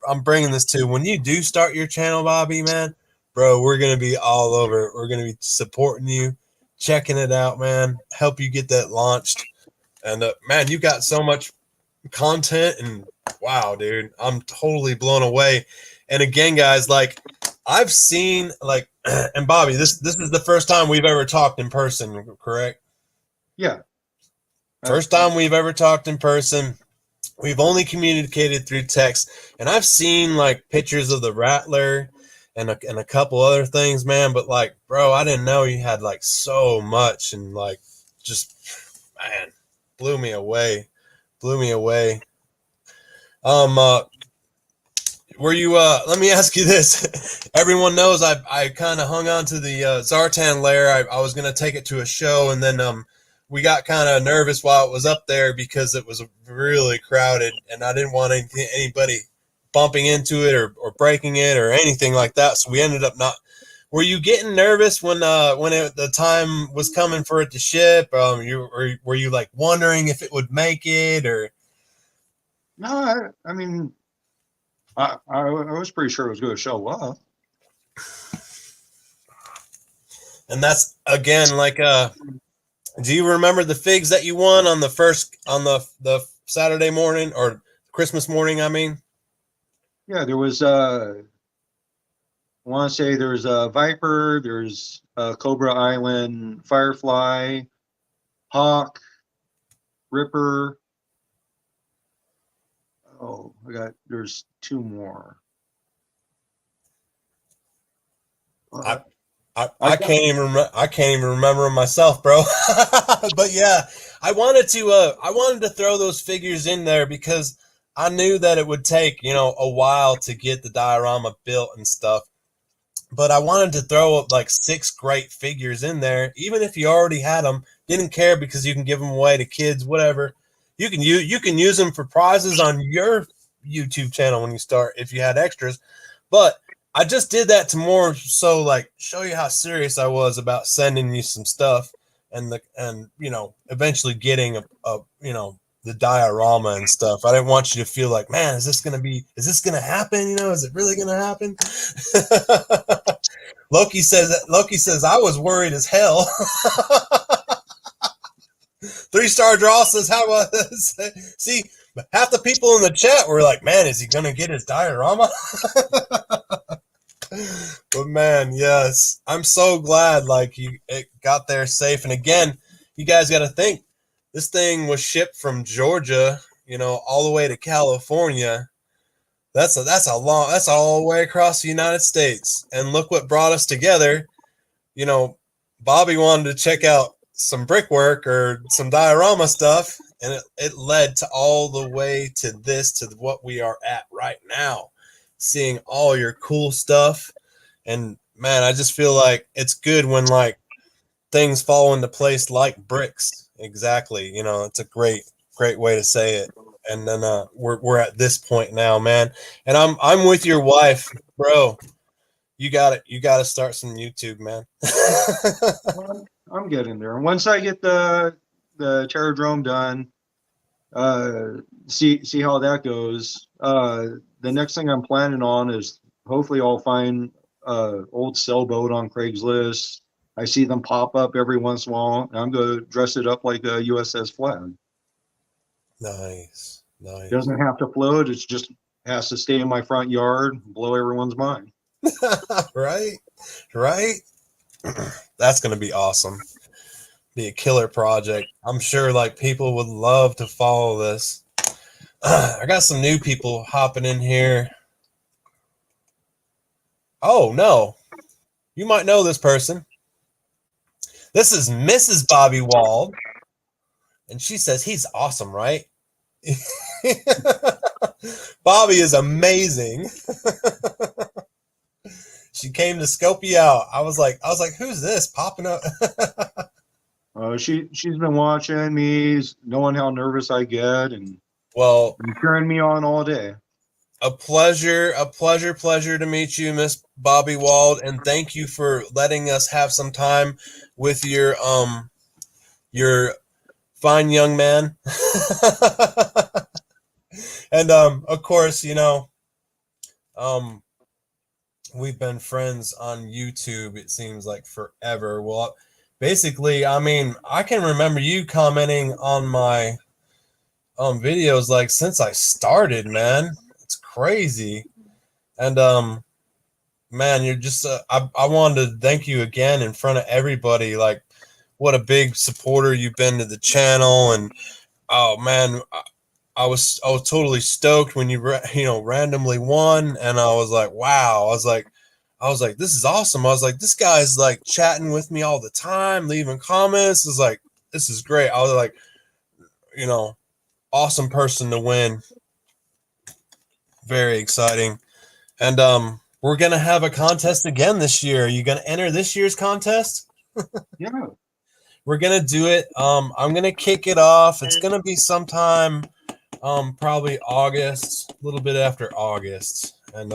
I'm bringing this to. When you do start your channel, Bobby, man, bro, we're gonna be all over. We're gonna be supporting you, checking it out, man. Help you get that launched. And man, you got so much content, and wow, dude, I'm totally blown away. And again, guys, like I've seen like, and Bobby, this is the first time we've ever talked in person, correct?
yeah.
First time we've ever talked in person. We've only communicated through text, and I've seen like pictures of the Rattler and a couple other things, man. But like, bro, I didn't know you had like so much, and like, just man, blew me away, blew me away. Um, uh, were you? Let me ask you this. Everyone knows I kind of hung on to the Zartan Lair. I was gonna take it to a show, and then we got kind of nervous while it was up there because it was really crowded, and I didn't want anybody bumping into it or breaking it or anything like that. So we ended up not. Were you getting nervous when the time was coming for it to ship? Were you like wondering if it would make it or?
No, I mean, I was pretty sure it was going to show up.
And that's again like do you remember the figs that you won on the Saturday morning or Christmas morning? I mean,
Yeah, there was I want to say there's a Viper, there's a Cobra Island, Firefly, Hawk, Ripper. Oh, there's two more.
I, I,
I
I
got,
can't even I can't even remember them myself, bro. But yeah, I wanted to throw those figures in there because I knew that it would take, a while to get the diorama built and stuff. But I wanted to throw like 6 great figures in there, even if you already had them. Didn't care because you can give them away to kids, whatever. You can use them for prizes on your YouTube channel when you start if you had extras. But I just did that to more so like show you how serious I was about sending you some stuff and eventually getting the diorama and stuff. I didn't want you to feel like, man, is this gonna happen? Is it really gonna happen? Loki says I was worried as hell. 3-star draw says how about this? See, half the people in the chat were like, man, is he gonna get his diorama? But man, yes, I'm so glad it got there safe. And again, you guys got to think this thing was shipped from Georgia, all the way to California. That's all the way across the United States. And look what brought us together. Bobby wanted to check out some brickwork or some diorama stuff, and it led to all the way to what we are at right now, seeing all your cool stuff. And man, I just feel like it's good when things fall into place like bricks. Exactly. It's a great way to say it. And then we're at this point now, man. And I'm with your wife, bro. You got it. You got to start some YouTube, man.
I'm getting there. And once I get the Terradrome done, see how that goes. The next thing I'm planning on is hopefully I'll find old sailboat on Craigslist. I see them pop up every once in a while. I'm going to dress it up like a USS flag.
Nice.
It doesn't have to float. It just has to stay in my front yard and blow everyone's mind.
Right. That's going to be awesome. Be a killer project. I'm sure people would love to follow this. I got some new people hopping in here. Oh no, you might know this person. This is Mrs. Bobby Wold, and she says he's awesome, right? Bobby is amazing. She came to scope you out. I was like, who's this popping up?
She's been watching me, knowing how nervous I get, and cheering me on all day.
A pleasure to meet you, Miss Bobby Wold, and thank you for letting us have some time with your fine young man. And of course, we've been friends on YouTube, it seems like forever. Well, basically, I mean, I can remember you commenting on my videos since I started, man. It's crazy. And man, you're just I wanted to thank you again in front of everybody. What a big supporter you've been to the channel. And oh man, I was totally stoked when you randomly won, and I was like, wow. I was like, this is awesome. I was like, this guy's chatting with me all the time, leaving comments. It's like, this is great. I was like, awesome person to win. Very exciting. And we're gonna have a contest again this year. Are you gonna enter this year's contest?
Yeah.
We're gonna do it. I'm gonna kick it off. It's gonna be sometime probably August, a little bit after August. And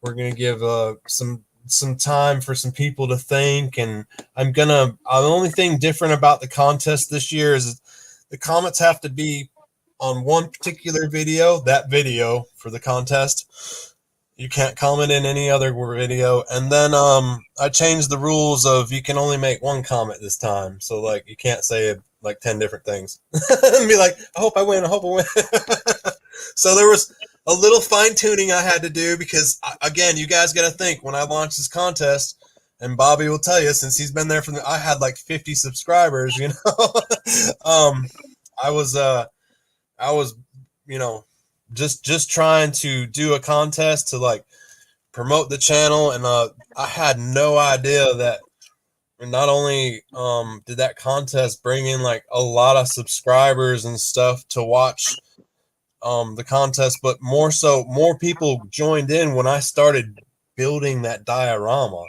we're gonna give some time for some people to think. And the only thing different about the contest this year is the comments have to be on one particular video, that video for the contest. You can't comment in any other video. And then I changed the rules of you can only make one comment this time. So you can't say 10 different things and be like, I hope I win. So there was a little fine tuning I had to do because again, you guys got to think when I launched this contest, and Bobby will tell you since he's been there I had 50 subscribers, I was I was, you know, just trying to do a contest to like promote the channel, and I had no idea that not only did that contest bring in like a lot of subscribers and stuff to watch the contest, but more so more people joined in when I started building that diorama.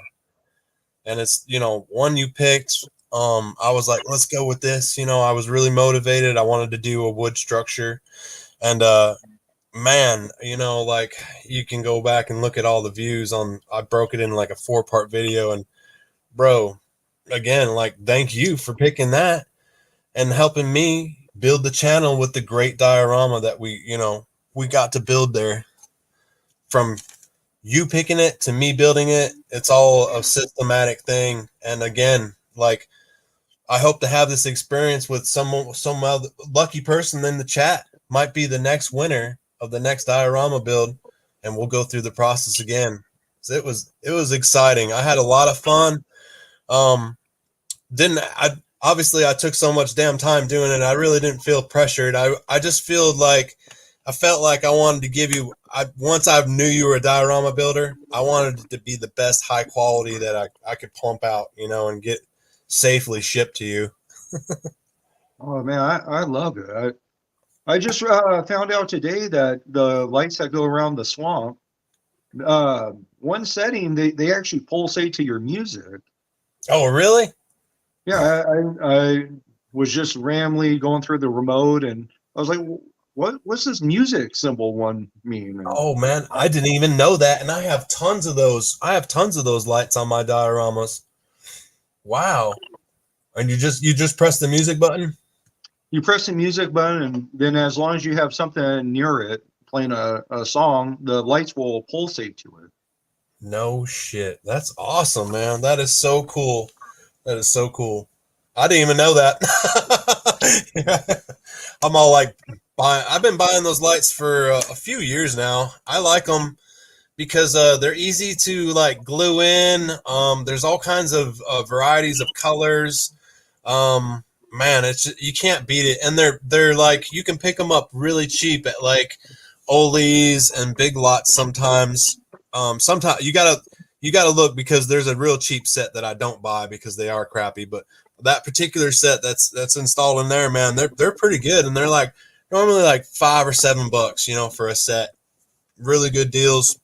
And it's, one you picked. I was like, let's go with this. I was really motivated. I wanted to do a wood structure. And man, like you can go back and look at all the views on, I broke it in like a 4-part video. And bro, again, like thank you for picking that and helping me build the channel with the great diorama that we got to build there. From you picking it to me building it, it's all a systematic thing. And again, like I hope to have this experience with some other lucky person in the chat might be the next winner of the next diorama build, and we'll go through the process again. So it was exciting. I had a lot of fun. Didn't I obviously I took so much damn time doing it. I really didn't feel pressured. I just felt like I wanted to give you, once I knew you were a diorama builder, I wanted it to be the best high quality that I could pump out, and get safely shipped to you.
Oh man, I love it. I just found out today that the lights that go around the swamp, one setting they actually pulsate to your music.
Oh, really?
Yeah, I was just randomly going through the remote, and I was like, what's this music symbol one mean? And
Oh man, I didn't even know that, and I have tons of those. I have tons of those lights on my dioramas. Wow. And you just press the music button?
you press the music button, and then as long as you have something near it playing a song, the lights will pulsate to it.
No shit. That's awesome, man. That is so cool. That is so cool. I didn't even know that. I'm all like, I've been buying those lights for a few years now. I like them because they're easy to like glue in. There's all kinds of varieties of colors. Man, you can't beat it, and they're like you can pick them up really cheap at like Ollie's and Big Lots sometimes. Sometimes you gotta look, because there's a real cheap set that I don't buy because they are crappy. But that particular set that's installed in there, man, they're pretty good, and they're like normally like $5 or $7, for a set. Really good deals.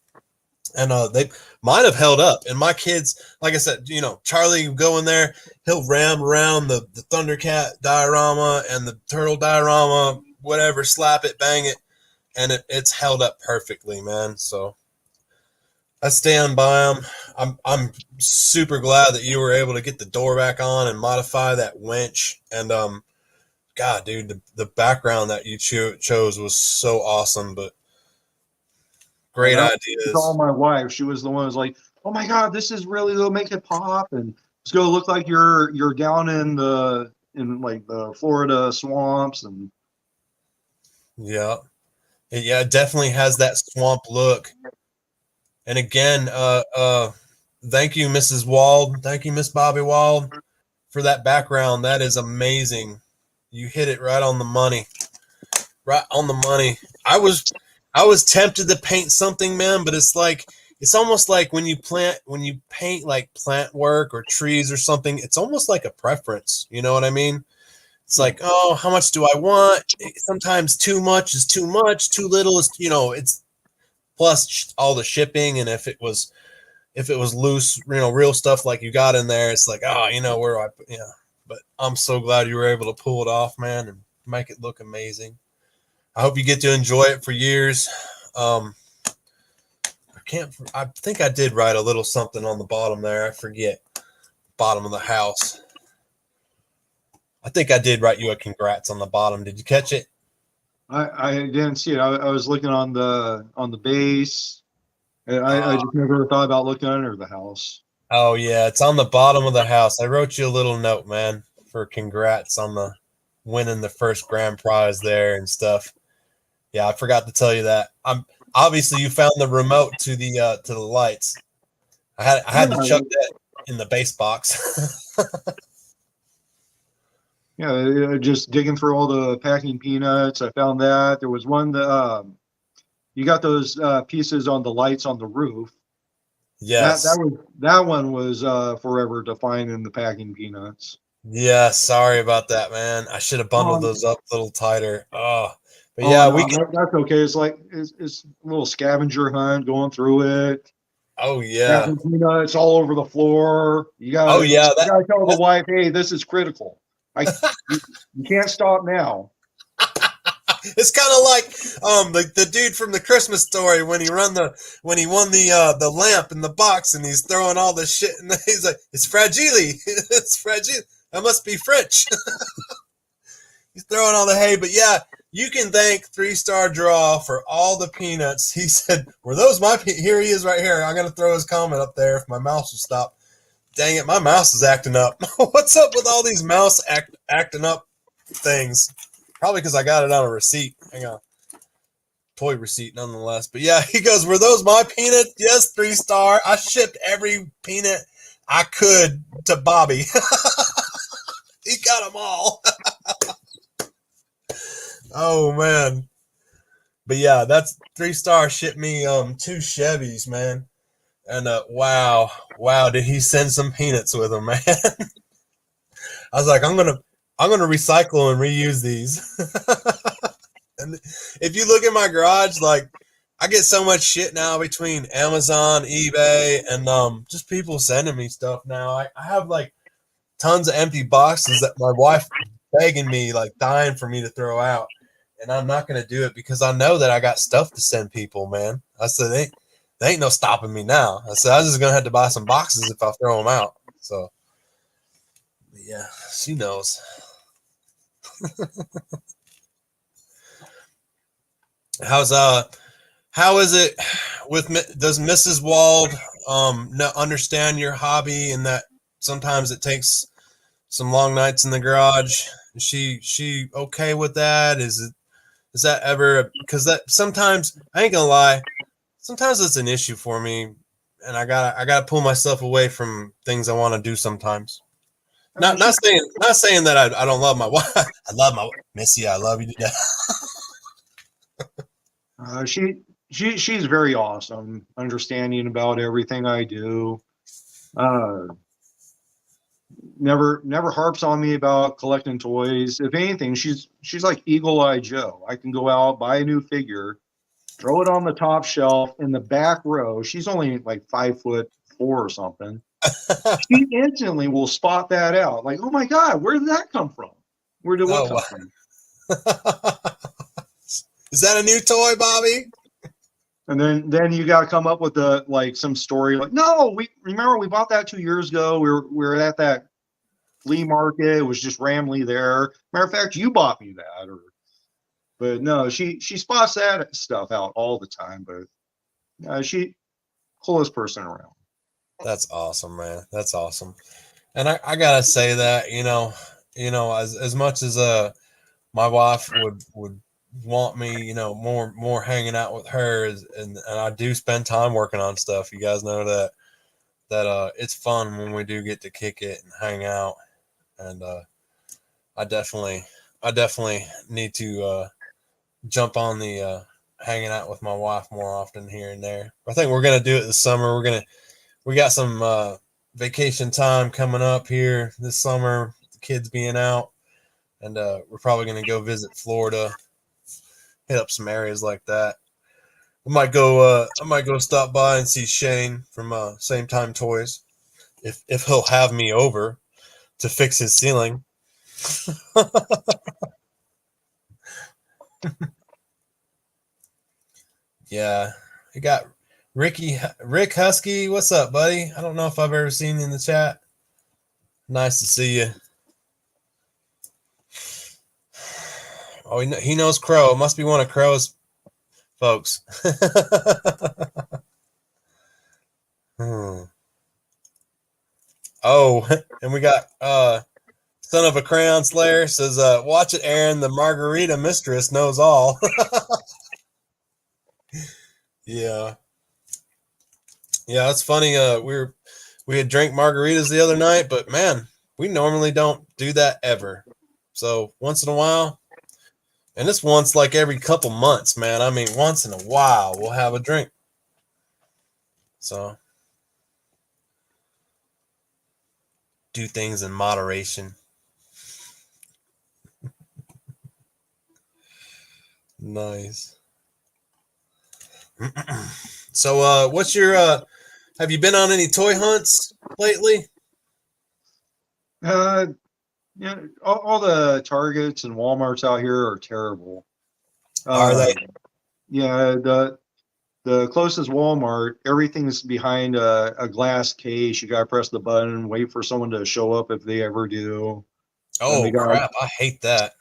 And they might have held up. And my kids, like I said, Charlie go in there, he'll ram around the Thundercat diorama and the turtle diorama, whatever, slap it, bang it, and it's held up perfectly, man. So I stand by them. I'm super glad that you were able to get the door back on and modify that winch. And God, dude, the background that you chose was so awesome. But great ideas.
All my wife, she was the one who was like, "Oh my God, this is really gonna make it pop, and it's gonna look like you're down in like the Florida swamps." And
yeah, it definitely has that swamp look. And again, thank you, Mrs. Wold. Thank you, Miss Bobby Wold, for that background. That is amazing. You hit it right on the money. Right on the money. I was tempted to paint something, man, but it's almost like when you paint like plant work or trees or something, it's almost like a preference. You know what I mean? It's like, oh, how much do I want? Sometimes too much is too much, too little is, it's plus all the shipping. And if it was loose, real stuff like you got in there, it's like, oh, where do I put, but I'm so glad you were able to pull it off, man, and make it look amazing. I hope you get to enjoy it for years. I think I did write a little something on the bottom there. I forget. Bottom of the house. I think I did write you a congrats on the bottom. Did you catch it?
I didn't see it. I was looking on the base, and I just never thought about looking under the house.
Oh yeah, it's on the bottom of the house. I wrote you a little note, man, for congrats on the winning the first grand prize there and stuff. Yeah, I forgot to tell you that. Obviously you found the remote to the lights. I had to chuck that in the base box.
Yeah, just digging through all the packing peanuts. I found that there was one that you got those pieces on the lights on the roof.
Yes.
That one was forever to find in the packing peanuts.
Yeah, sorry about that, man. I should have bundled
Oh,
those up a little tighter. Oh, but
oh
yeah, we
no,
can.
that's okay. It's like it's a little scavenger hunt going through it.
Oh yeah.
Packing peanuts all over the floor.
Oh yeah.
You gotta tell the
That
wife, hey, this is critical. I you, you can't stop now.
it's kind of like the dude from the Christmas Story when he won the lamp in the box and he's throwing all this shit and he's like it's fragile. It's fragile. That must be French. He's throwing all the hay, but yeah, you can thank 3 Star Draw for all the peanuts. He said, "Were those my here he is right here. I'm gonna throw his comment up there if my mouse will stop. Dang it, my mouse is acting up. What's up with all these mouse acting up things? Probably because I got it on a receipt. Hang on. Toy receipt nonetheless. But yeah, he goes, were those my peanuts? Yes, 3 Star. I shipped every peanut I could to Bobby. He got them all. Oh man. But yeah, that's 3 Star shipped me 2 Chevys, man. And wow, did he send some peanuts with him, man? I was like, I'm gonna recycle and reuse these. And if you look at my garage, like I get so much shit now between Amazon, eBay, and just people sending me stuff now. I have like tons of empty boxes that my wife begging me, like dying for me to throw out. And I'm not gonna do it because I know that I got stuff to send people, man. I said they ain't no stopping me now. I said I was just gonna have to buy some boxes if I throw them out. So yeah, she knows. How's how is it with does Mrs. Wald understand your hobby and that sometimes it takes some long nights in the garage? Is she okay with that? Is that ever because that sometimes I ain't gonna lie, sometimes it's an issue for me and I gotta pull myself away from things I want to do sometimes.
Uh, she
Not saying that I don't love my wife. I love my Missy, I love you to death.
uh, she she's very awesome, understanding about everything I do. Uh, never harps on me about collecting toys. If anything, she's like Eagle Eye Joe. I can go out, buy a new figure, throw it on the top shelf in the back row. She's only like 5'4" or something. She instantly will spot that out. Like, oh my God, where did that come from? Where did what
Oh
come
wow.
from?
Is that a new toy, Bobby?
And then you got to come up with the like some story like, no, we remember we bought that 2 years ago. We were at that flea market. It was just randomly there. Matter of fact, you bought me that. Or, but no, she spots that stuff out all the time. But she coolest person around.
That's awesome, man. That's awesome. And I gotta say that, as much as my wife would want me, more hanging out with her and I do spend time working on stuff. You guys know that it's fun when we do get to kick it and hang out. And I definitely I definitely need to jump on the hanging out with my wife more often here and there. I think we're gonna do it this summer. We got some vacation time coming up here this summer. The kids being out, and we're probably gonna go visit Florida, hit up some areas like that. I might go stop by and see Shane from Same Time Toys if he'll have me over to fix his ceiling. Yeah, I got Rick Husky. What's up, buddy? I don't know if I've ever seen you in the chat. Nice to see you. Oh, he knows Crow. It must be one of Crow's folks. Hmm. Oh, and we got Son of a Crayon Slayer says, watch it, Aaron. The margarita mistress knows all. Yeah. Yeah, it's funny. We had drank margaritas the other night, but man, we normally don't do that ever. So once in a while, and this once like every couple months, man. I mean, once in a while we'll have a drink. So do things in moderation. Nice. So what's your have you been on any toy hunts lately?
Uh, yeah, all the Targets and Walmarts out here are terrible.
Are
Uh,
they?
yeah, the closest Walmart, everything's behind a glass case. You gotta press the button, wait for someone to show up if they ever do. Then they
Oh
got
crap, I hate that.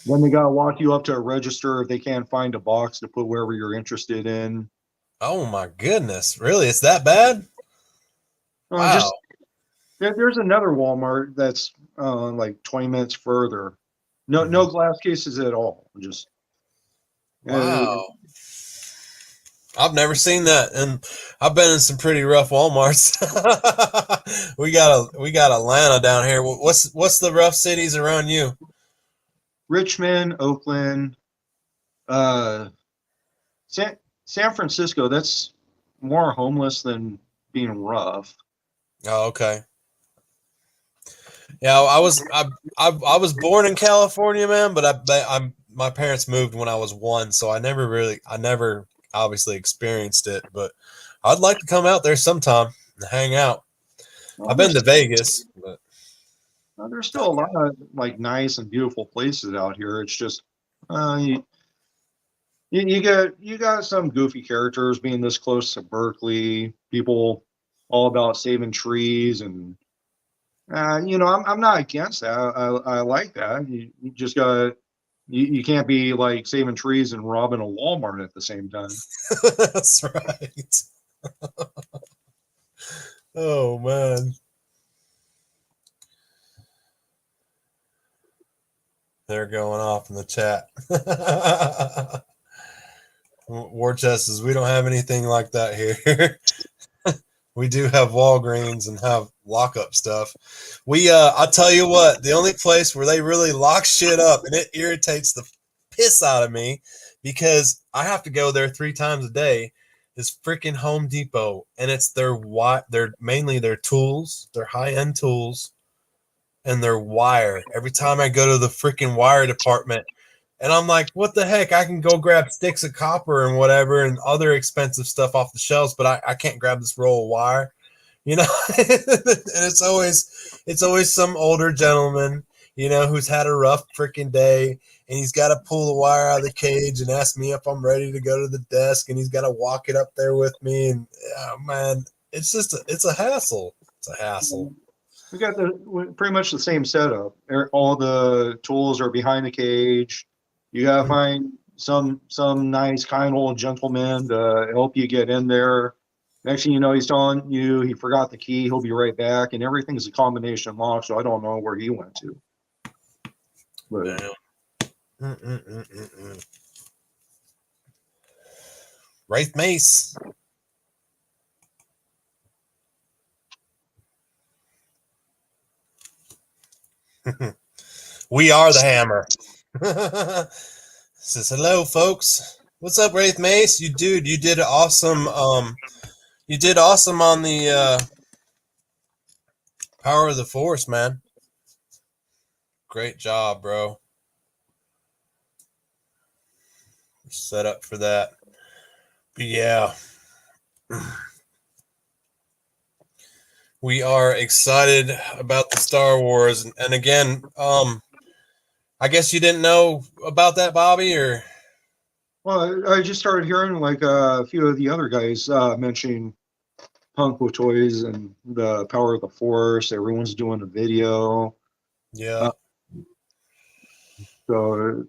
then they gotta walk you up to a register if they can't find a box to put wherever you're interested in.
Oh my goodness. Really? It's that bad? Wow.
Just there's another Walmart that's like 20 minutes further. No
Mhm.
glass cases at all. Just uh,
Wow. I've never seen that, and I've been in some pretty rough WalMarts. We got Atlanta down here. What's the rough cities around you?
Richmond, Oakland, uh, San Francisco. That's more homeless than being rough.
Oh, okay. Yeah, I was born in California, man, but I'm my parents moved when I was 1, so I never obviously experienced it, but I'd like to come out there sometime and hang out.
Well,
I've been to Vegas, but
there's still a lot of like nice and beautiful places out here. It's just uh, you, you got some goofy characters being this close to Berkeley. People all about saving trees and I'm not against that. I like that. You just got you can't be like saving trees and robbing a Walmart at the same time.
that's right. Oh man, they're going off in the chat. War chest says we don't have anything like that here. We do have Walgreens and have lockup stuff. I tell you what, the only place where they really lock shit up and it irritates the piss out of me because I have to go there 3 times a day is freaking Home Depot, and it's they're mainly their tools, their high end tools, and their wire. Every time I go to the freaking wire department, and I'm like, what the heck? I can go grab sticks of copper and whatever and other expensive stuff off the shelves, but I can't grab this roll of wire, you know? And it's always some older gentleman, who's had a rough freaking day and he's got to pull the wire out of the cage and ask me if I'm ready to go to the desk and he's got to walk it up there with me. And oh, man, it's a hassle. It's a hassle.
We got pretty much the same setup. All the tools are behind the cage. You gotta find some nice, kind old gentleman to help you get in there. Next thing you know, he's telling you he forgot the key. He'll be right back, and everything's a combination lock. So I don't know where he went to. But
Wraith Mace. We are the hammer. Says hello, folks. What's up, Wraith Mace? You did awesome. You did awesome on the Power of the Force, man. Great job, bro. Set up for that. But yeah. We are excited about the Star Wars. And again, I guess you didn't know about that, Bobby, or
well, I just started hearing like a few of the other guys mentioning Punk with Toys and the Power of the Force. Everyone's doing a video.
yeah.
Uh, so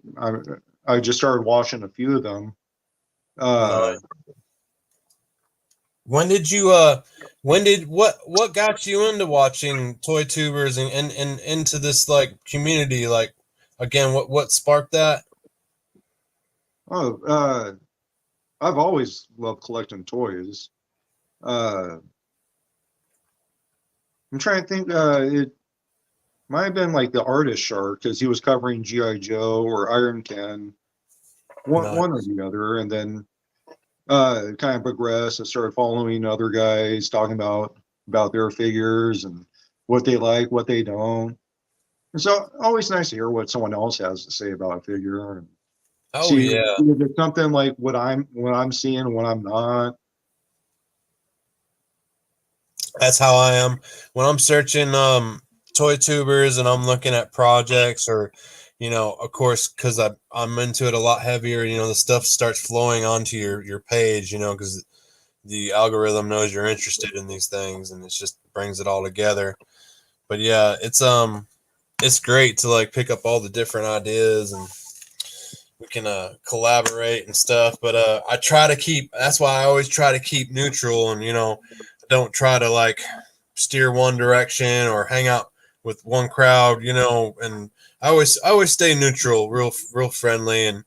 I just started watching a few of them.
No. When did you what got you into watching toy tubers and into this like community? Like again, what sparked that?
Oh, I've always loved collecting toys. Uh, I'm trying to think. Might have been like the artist shark because he was covering GI Joe or Iron Man, one or
Nice.
the other, and then kind of progressed and started following other guys talking about their figures and what they like, what they don't. And so always nice to hear what someone else has to say about a figure and
Oh
see
yeah,
if it's something like what I'm seeing, what I'm not.
that's how I am when I'm searching toy tubers and I'm looking at projects or of course because I'm into it a lot heavier. The stuff starts flowing onto your page. Because the algorithm knows you're interested in these things and it just brings it all together. But yeah, it's great to like pick up all the different ideas and we can collaborate and stuff. But I try to keep. That's why I always try to keep neutral and don't try to like steer one direction or hang out with one crowd. And I always stay neutral, real friendly, and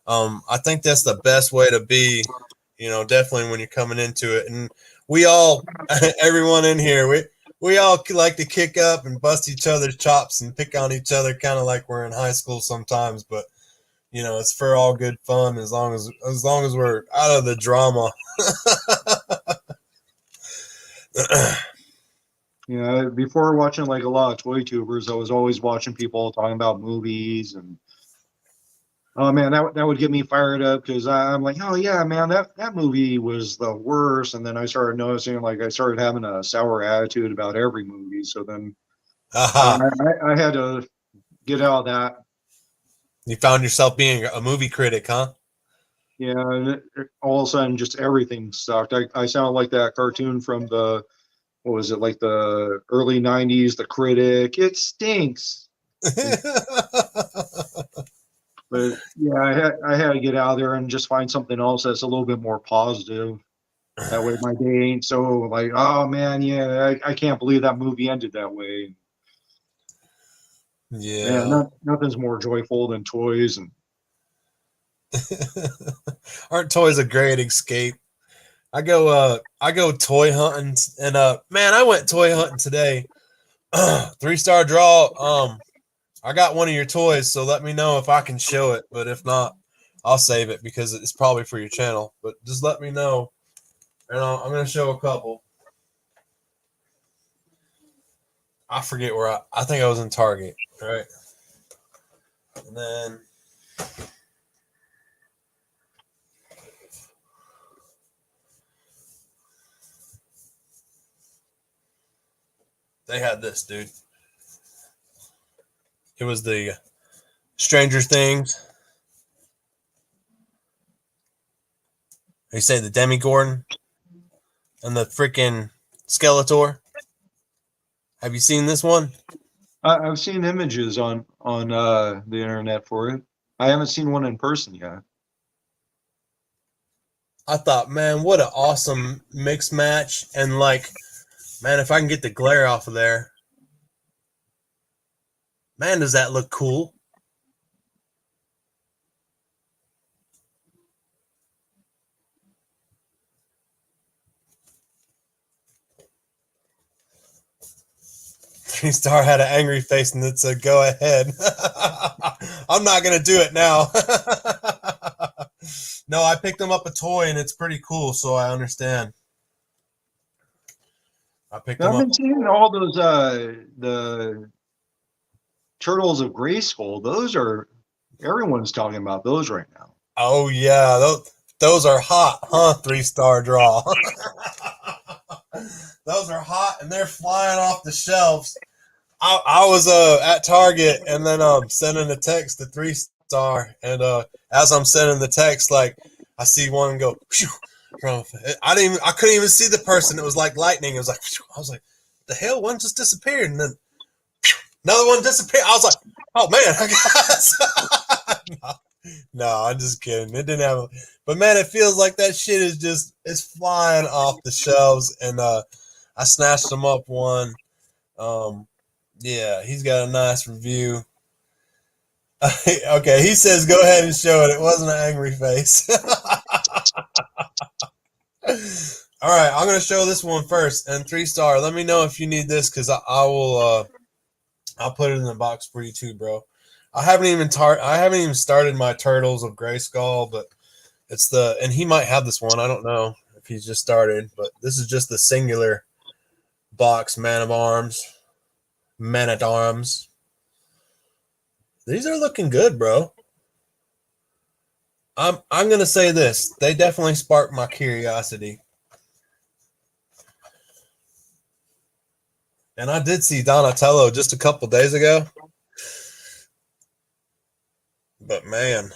I think that's the best way to be. Definitely when you're coming into it, and we all, everyone in here, we all like to kick up and bust each other's chops and pick on each other, kind of like we're in high school sometimes. But it's for all good fun as long as we're out of the drama.
Before watching like a lot of toy tubers, I was always watching people talking about movies and oh man, that would get me fired up because I'm like, oh yeah, man, that movie was the worst. And then I started noticing, like, I started having a sour attitude about every movie. So then
Aha!
I had to get out of that.
You found yourself being a movie critic, huh?
Yeah, and all of a sudden, just everything sucked. I sound like that cartoon from the what was it, like the early '90s, The Critic. It stinks. And, but yeah, I had to get out there and just find something else that's a little bit more positive. That way my day ain't so like, oh man, yeah, I can't believe that movie ended that way. Man,
Yeah.
nothing's more joyful than toys. And
Aren't toys a great escape? I go toy hunting and man, I went toy hunting today. 3-star draw. I got one of your toys, so let me know if I can show it. But if not, I'll save it because it's probably for your channel. But just let me know, and I'm gonna show a couple. I forget where I think I was in Target, right? And then they had this, dude. It was the Stranger Things. They say the Demigorgon and the freaking Skeletor. Have you seen this one?
I've seen images on the internet for it. I haven't seen one in person yet.
I thought, man, what an awesome mix match. And like, man, if I can get the glare off of there, man, does that look cool? Three-star had an angry face and it said, go ahead. I'm not going to do it now. No, I picked him up a toy and it's pretty cool, so I understand. I picked
Now,
him
I've
up
been
a
seeing
toy.
all those the Turtles of Grayskull. Those are everyone's talking about those right now.
Oh, yeah. Those are hot, huh? 3-star draw. Those are hot and they're flying off the shelves. I was at Target and then sending a text to 3-star and as I'm sending the text, like I see one go phew, from I couldn't even see the person. It was like lightning. It was like phew. I was like, the hell, one just disappeared and then phew, another one disappeared. I was like, oh man, I got no, I'm just kidding. It didn't have but man, it feels like that shit is just it's flying off the shelves and I snatched them up one. Um yeah, he's got a nice review. Okay, he says go ahead and show it. It wasn't an angry face. All right, I'm gonna show this one first. And 3-star, let me know if you need this because I will. I'll put it in the box for you too, bro. I haven't even started my Turtles of Grayskull, but it's and he might have this one. I don't know if he's just started, but this is just the singular box man at arms. These are looking good, bro. I'm gonna say this. They definitely sparked my curiosity. And I did see Donatello just a couple days ago. But man,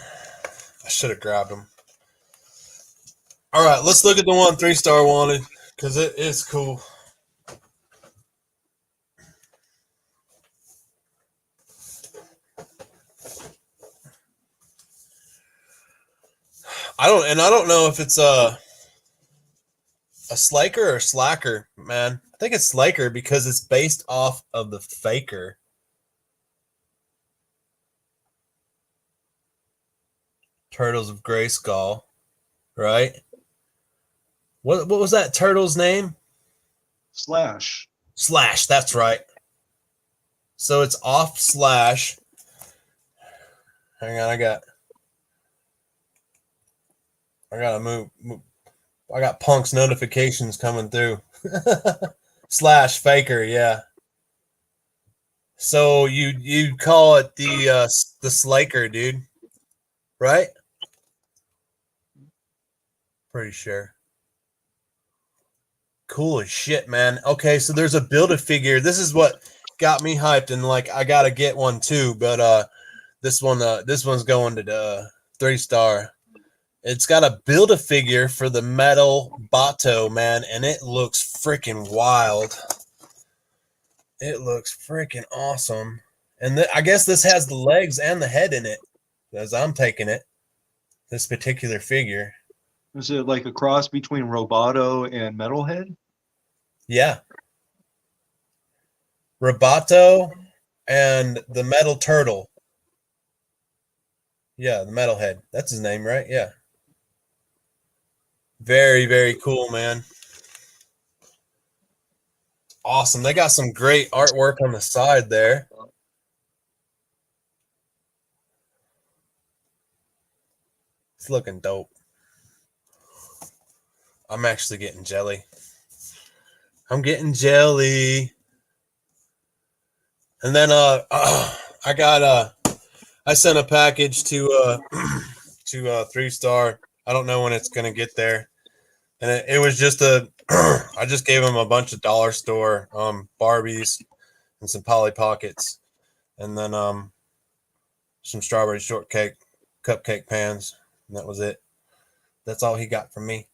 I should have grabbed him. All right, let's look at the one 3-star wanted because it is cool. I don't know if it's a Slaker or Slacker, man. I think it's Slaker because it's based off of the Faker. Turtles of Grayskull, right? What was that turtle's name?
Slash.
Slash, that's right. So it's off Slash. Hang on, I gotta move. I got Punk's notifications coming through. Slash Faker, yeah. So you call it the Slaker, dude, right? Pretty sure. Cool as shit, man. Okay, so there's a Build-A-Figure. This is what got me hyped, and like I gotta get one too. But this one's going to the 3-star. It's got a Build-A-Figure for the metal Bato, man, and it looks freaking wild. It looks freaking awesome. And I guess this has the legs and the head in it, as I'm taking it. This particular figure.
Is it like a cross between Roboto and Metalhead?
Yeah. Roboto and the Metal Turtle. Yeah, the Metalhead. That's his name, right? Yeah. Very, very cool, man. Awesome. They got some great artwork on the side there. It's looking dope. I'm actually getting jelly. I'm getting jelly. And then I sent a package to 3-star. I don't know when it's gonna get there. And it was just I just gave him a bunch of dollar store Barbies and some Polly Pockets, and then some strawberry shortcake cupcake pans, and that was it. That's all he got from me.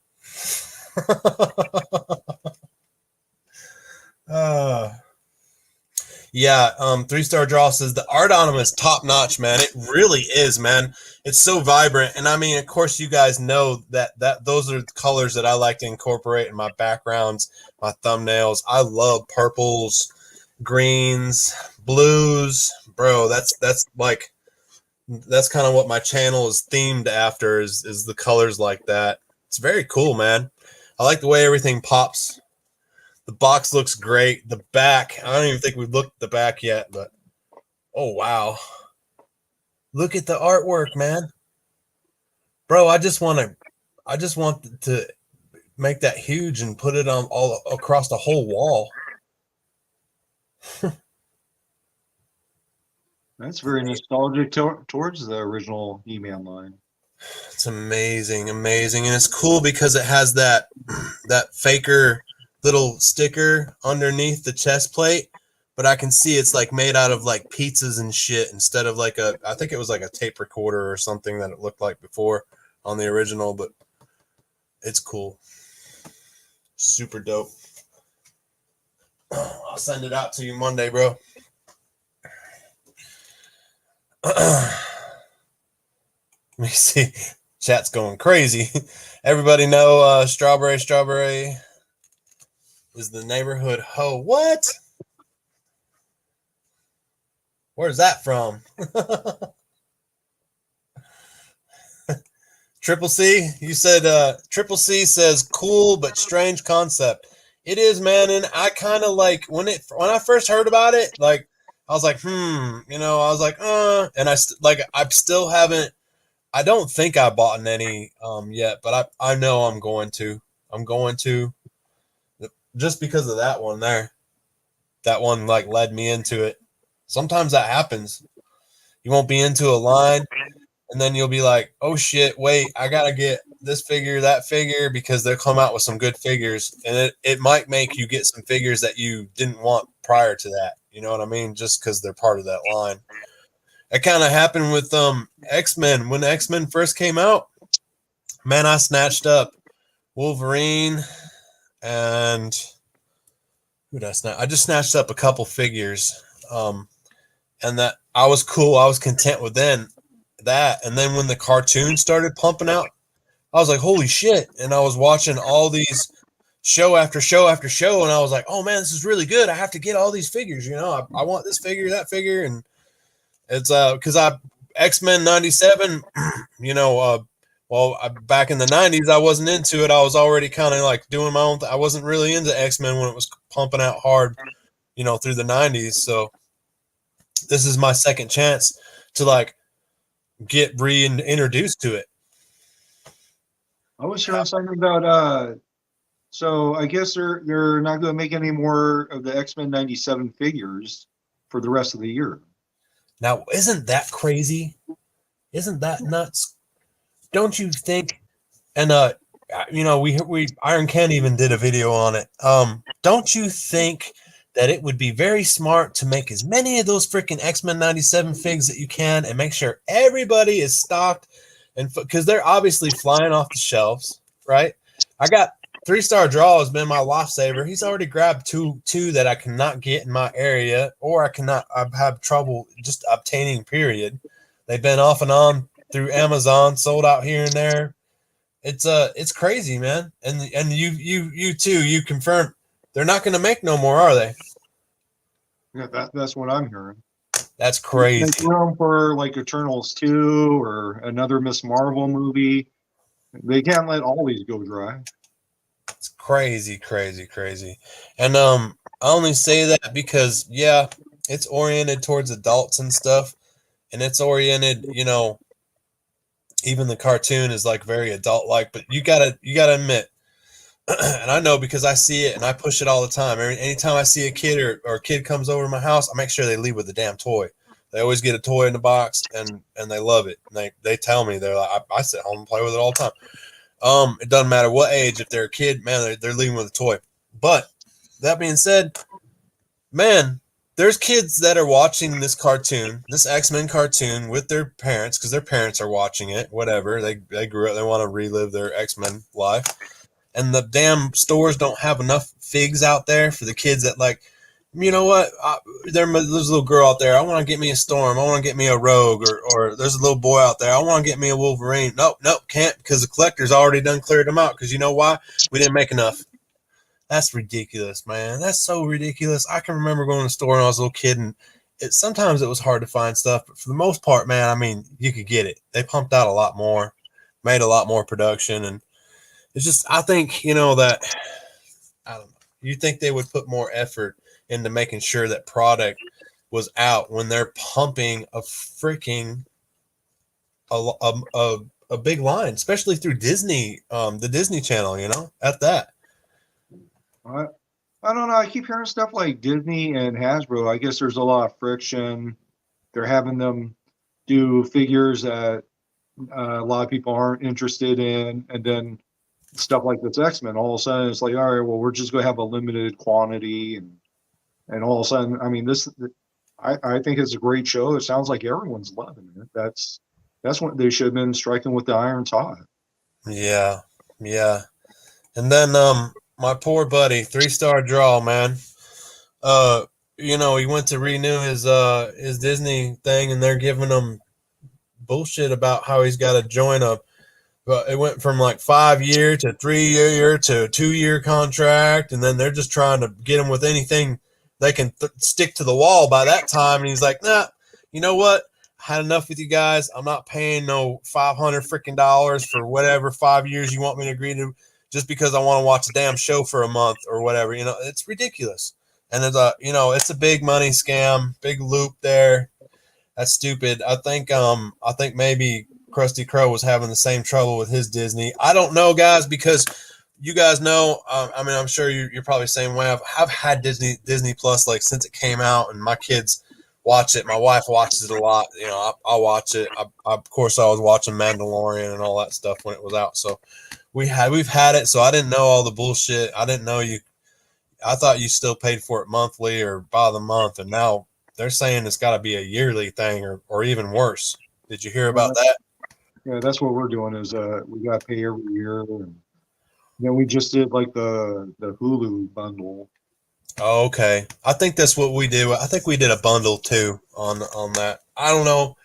Yeah, 3-star draw says the art on them is top notch, man. It really is, man. It's so vibrant, and I mean, of course, you guys know that those are the colors that I like to incorporate in my backgrounds, my thumbnails. I love purples, greens, blues, bro. That's kind of what my channel is themed after is the colors like that. It's very cool, man. I like the way everything pops. The box looks great. The back, I don't even think we've looked at the back yet, but oh wow. Look at the artwork, man. Bro, I just want to make that huge and put it on all across the whole wall.
That's very nostalgic towards the original He-Man line.
It's amazing, amazing. And it's cool because it has that Faker little sticker underneath the chest plate, but I can see it's like made out of like pizzas and shit instead of like I think it was like a tape recorder or something that it looked like before on the original, but it's cool. Super dope. I'll send it out to you Monday, bro. Let me see. Chat's going crazy. Everybody know strawberry is the neighborhood hoe. What? Where's that from? Triple C, you said Triple C says cool but strange concept. It is, man, and I kind of like when I first heard about it, like I was like, I was like, and I still haven't. I don't think I bought any yet, but I know I'm going to. I'm going to just because of that one there. That one like led me into it. Sometimes that happens. You won't be into a line, and then you'll be like, oh shit, wait, I gotta get this figure, that figure, because they'll come out with some good figures, and it might make you get some figures that you didn't want prior to that. You know what I mean? Just because they're part of that line. It kind of happened with X-Men. When X-Men first came out, man, I snatched up Wolverine and who did I snatch? I just snatched up a couple figures. And that I was cool. I was content with that. And then when the cartoon started pumping out, I was like, holy shit. And I was watching all these show after show after show. And I was like, oh man, this is really good. I have to get all these figures. I want this figure, that figure. And it's because X-Men 97, back in the 90s, I wasn't into it. I was already kind of like doing my own I wasn't really into X-Men when it was pumping out hard, through the 90s. So this is my second chance to like get reintroduced to it.
I was hearing something about so I guess they're not going to make any more of the X-Men 97 figures for the rest of the year.
Now, isn't that crazy? Isn't that nuts? Don't you think? And we Iron Ken even did a video on it. Don't you think that it would be very smart to make as many of those freaking X-Men 97 figs that you can and make sure everybody is stocked, and because they're obviously flying off the shelves, right? I got 3-star Draw has been my lifesaver. He's already grabbed two that I cannot get in my area, or I've had trouble just obtaining, period. They've been off and on through Amazon, sold out here and there. It's crazy, man. And you too, you confirmed they're not going to make no more, are they?
Yeah, that's what I'm hearing.
That's crazy.
Make room for like Eternals 2 or another Miss Marvel movie. They can't let all these go dry.
It's crazy. And I only say that because it's oriented towards adults and stuff, and it's oriented, even the cartoon is like very adult like, but you gotta admit, and I know because I see it and I push it all the time. Anytime I see a kid or a kid comes over to my house, I make sure they leave with a damn toy. They always get a toy in the box and they love it. And they tell me, they're like, I sit home and play with it all the time. It doesn't matter what age. If they're a kid, man, they're leaving with a toy. But that being said, man, there's kids that are watching this cartoon, this X-Men cartoon with their parents because their parents are watching it, whatever. They grew up, they want to relive their X-Men life. And the damn stores don't have enough figs out there for the kids that like, you know what? There's a little girl out there. I want to get me a Storm. I want to get me a Rogue, or there's a little boy out there. I want to get me a Wolverine. Nope, can't, because the collector's already done cleared them out. Because you know why? We didn't make enough. That's ridiculous, man. That's so ridiculous. I can remember going to the store when I was a little kid, and sometimes it was hard to find stuff, but for the most part, man, I mean, you could get it. They pumped out a lot more, made a lot more production, and it's just, I think, that, I don't know, you think they would put more effort into making sure that product was out when they're pumping a freaking a big line, especially through Disney, the Disney Channel, at that.
I don't know. I keep hearing stuff like Disney and Hasbro. I guess there's a lot of friction. They're having them do figures that a lot of people aren't interested in, and then stuff like this X-Men, all of a sudden it's like, all right, well, we're just going to have a limited quantity, and all of a sudden, I mean, I think it's a great show. It sounds like everyone's loving it. That's what they should have been striking with the iron's hot.
Yeah. And then my poor buddy, 3-star Draw, man. He went to renew his Disney thing, and they're giving him bullshit about how he's got to join but it went from like 5-year to 3-year to a 2-year contract, and then they're just trying to get him with anything they can stick to the wall by that time. And he's like, nah, you know what? I had enough with you guys. I'm not paying no $500 freaking dollars for whatever 5 years you want me to agree to just because I want to watch a damn show for a month or whatever. It's ridiculous. and it's a it's a big money scam, big loop there. That's stupid. I think maybe Krusty Crow was having the same trouble with his Disney. I don't know, guys, because you guys know. I mean, I'm sure you're probably the same way. I've had Disney Plus like since it came out, and my kids watch it. My wife watches it a lot. I watch it. Of course, I was watching Mandalorian and all that stuff when it was out. So we've had it. So I didn't know all the bullshit. I didn't know you. I thought you still paid for it monthly or by the month, and now they're saying it's got to be a yearly thing or even worse. Did you hear about that?
Yeah, that's what we're doing is we got to pay every year, and then we just did like the Hulu bundle.
Oh, okay. I think that's what we do. I think we did a bundle too on that. I don't know.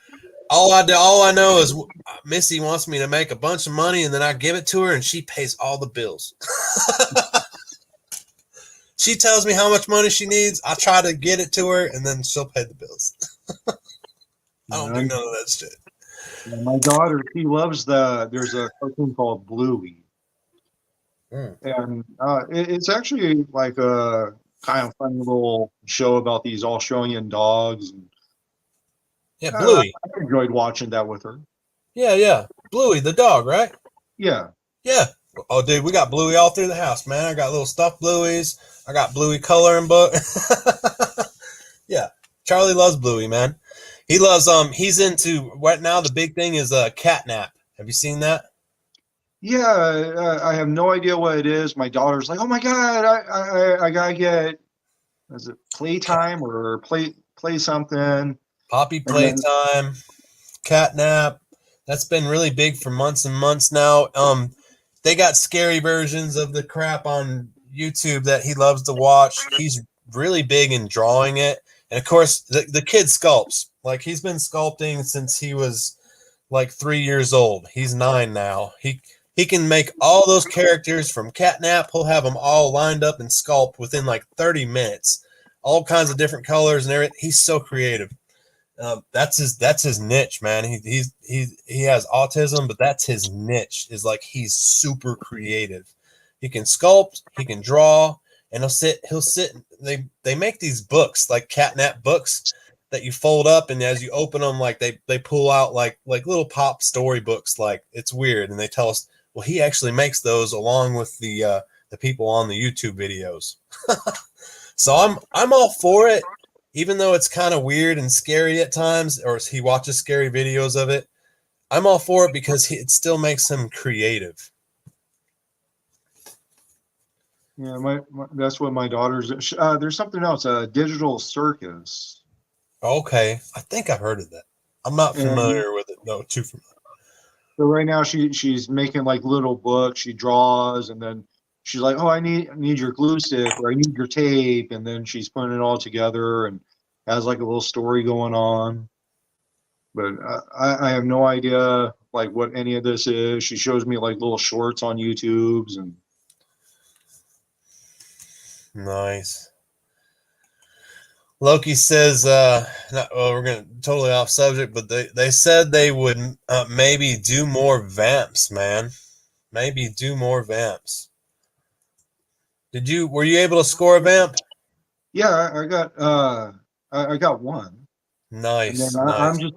All I know is Missy wants me to make a bunch of money, and then I give it to her, and she pays all the bills. She tells me how much money she needs. I try to get it to her, and then she'll pay the bills. I don't do none of that shit.
My daughter, she loves there's a cartoon called Bluey. And it's actually like a kind of funny little show about these Australian dogs. And,
yeah, Bluey.
I enjoyed watching that with her.
Yeah. Bluey, the dog, right?
Yeah.
Yeah. Oh, dude, we got Bluey all through the house, man. I got little stuffed Blueys. I got Bluey coloring book. Yeah. Charlie loves Bluey, man. He loves he's into right now the big thing is catnap. Have you seen that?
Yeah, I have no idea what it is. My daughter's like, "Oh my God, I gotta get, is it playtime or play something?"
Poppy Playtime, catnap. That's been really big for months and months now. They got scary versions of the crap on YouTube that he loves to watch. He's really big in drawing it. And of course, the kid sculpts. Like he's been sculpting since he was like 3 years old. He's 9 now. He can make all those characters from Catnap. He'll have them all lined up and sculpt within like 30 minutes. All kinds of different colors and everything. He's so creative. That's his niche, man. He has autism, but that's his niche. Is like he's super creative. He can sculpt, he can draw, and he'll sit. They make these books like catnap books that you fold up, and as you open them, like they pull out like little pop story books. Like it's weird, and they tell us, well, he actually makes those along with the people on the YouTube videos. So I'm all for it. Even though it's kind of weird and scary at times, or he watches scary videos of it, I'm all for it because it still makes him creative.
Yeah, that's what my daughter's. There's something else, a digital circus.
Okay, I think I've heard of that. I'm not familiar with it. No, too familiar.
So right now she's making like little books. She draws, and then she's like, "Oh, I need your glue stick, or I need your tape," and then she's putting it all together and has like a little story going on. But I have no idea like what any of this is. She shows me like little shorts on YouTube's and.
Nice. Loki says, we're going to totally off subject, but they said they would maybe do more vamps, man. Maybe do more vamps. Were you able to score a vamp?
Yeah, I got one.
Nice.
And then
nice.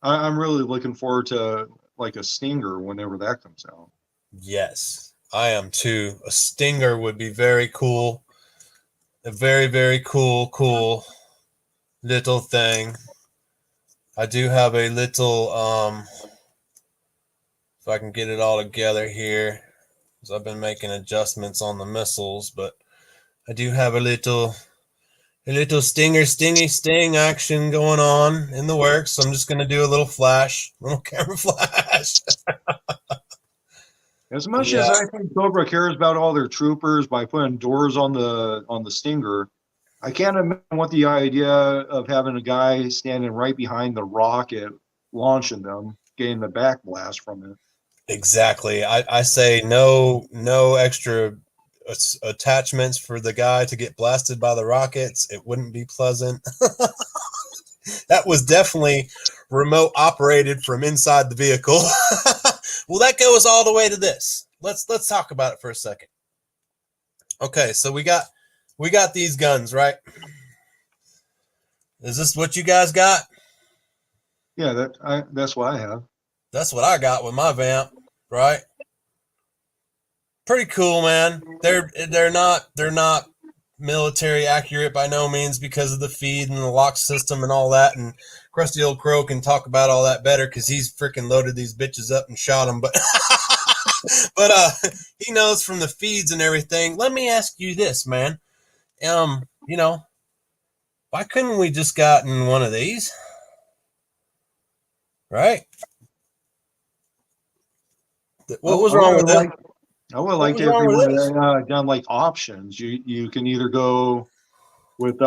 I'm really looking forward to like a stinger whenever that comes out.
Yes, I am too. A stinger would be very cool. A very, very cool little thing. I do have a little if I can get it all together here, because I've been making adjustments on the missiles, but I do have a little stinger stingy sting action going on in the works. So I'm just gonna do a little camera flash.
As much as I think Cobra cares about all their troopers by putting doors on the stinger, I can't imagine what the idea of having a guy standing right behind the rocket launching them, getting the back blast from it.
Exactly. I say no extra attachments for the guy to get blasted by the rockets. It wouldn't be pleasant. That was definitely remote operated from inside the vehicle. Well, that goes all the way to this. Let's talk about it for a second. Okay, so we got we got these guns, right? Is this what you guys got?
Yeah, that's what I have.
That's what I got with my vamp, right? Pretty cool, man. They're not military accurate by no means because of the feed and the lock system and all that. And Crusty Old Crow can talk about all that better because he's freaking loaded these bitches up and shot them. But but he knows from the feeds and everything. Let me ask you this, man. You know, why couldn't we just gotten one of these? Right? What was wrong with it?
I would
What
like
was
to if
wrong
they
with
would
this?
have done like options. You can either go with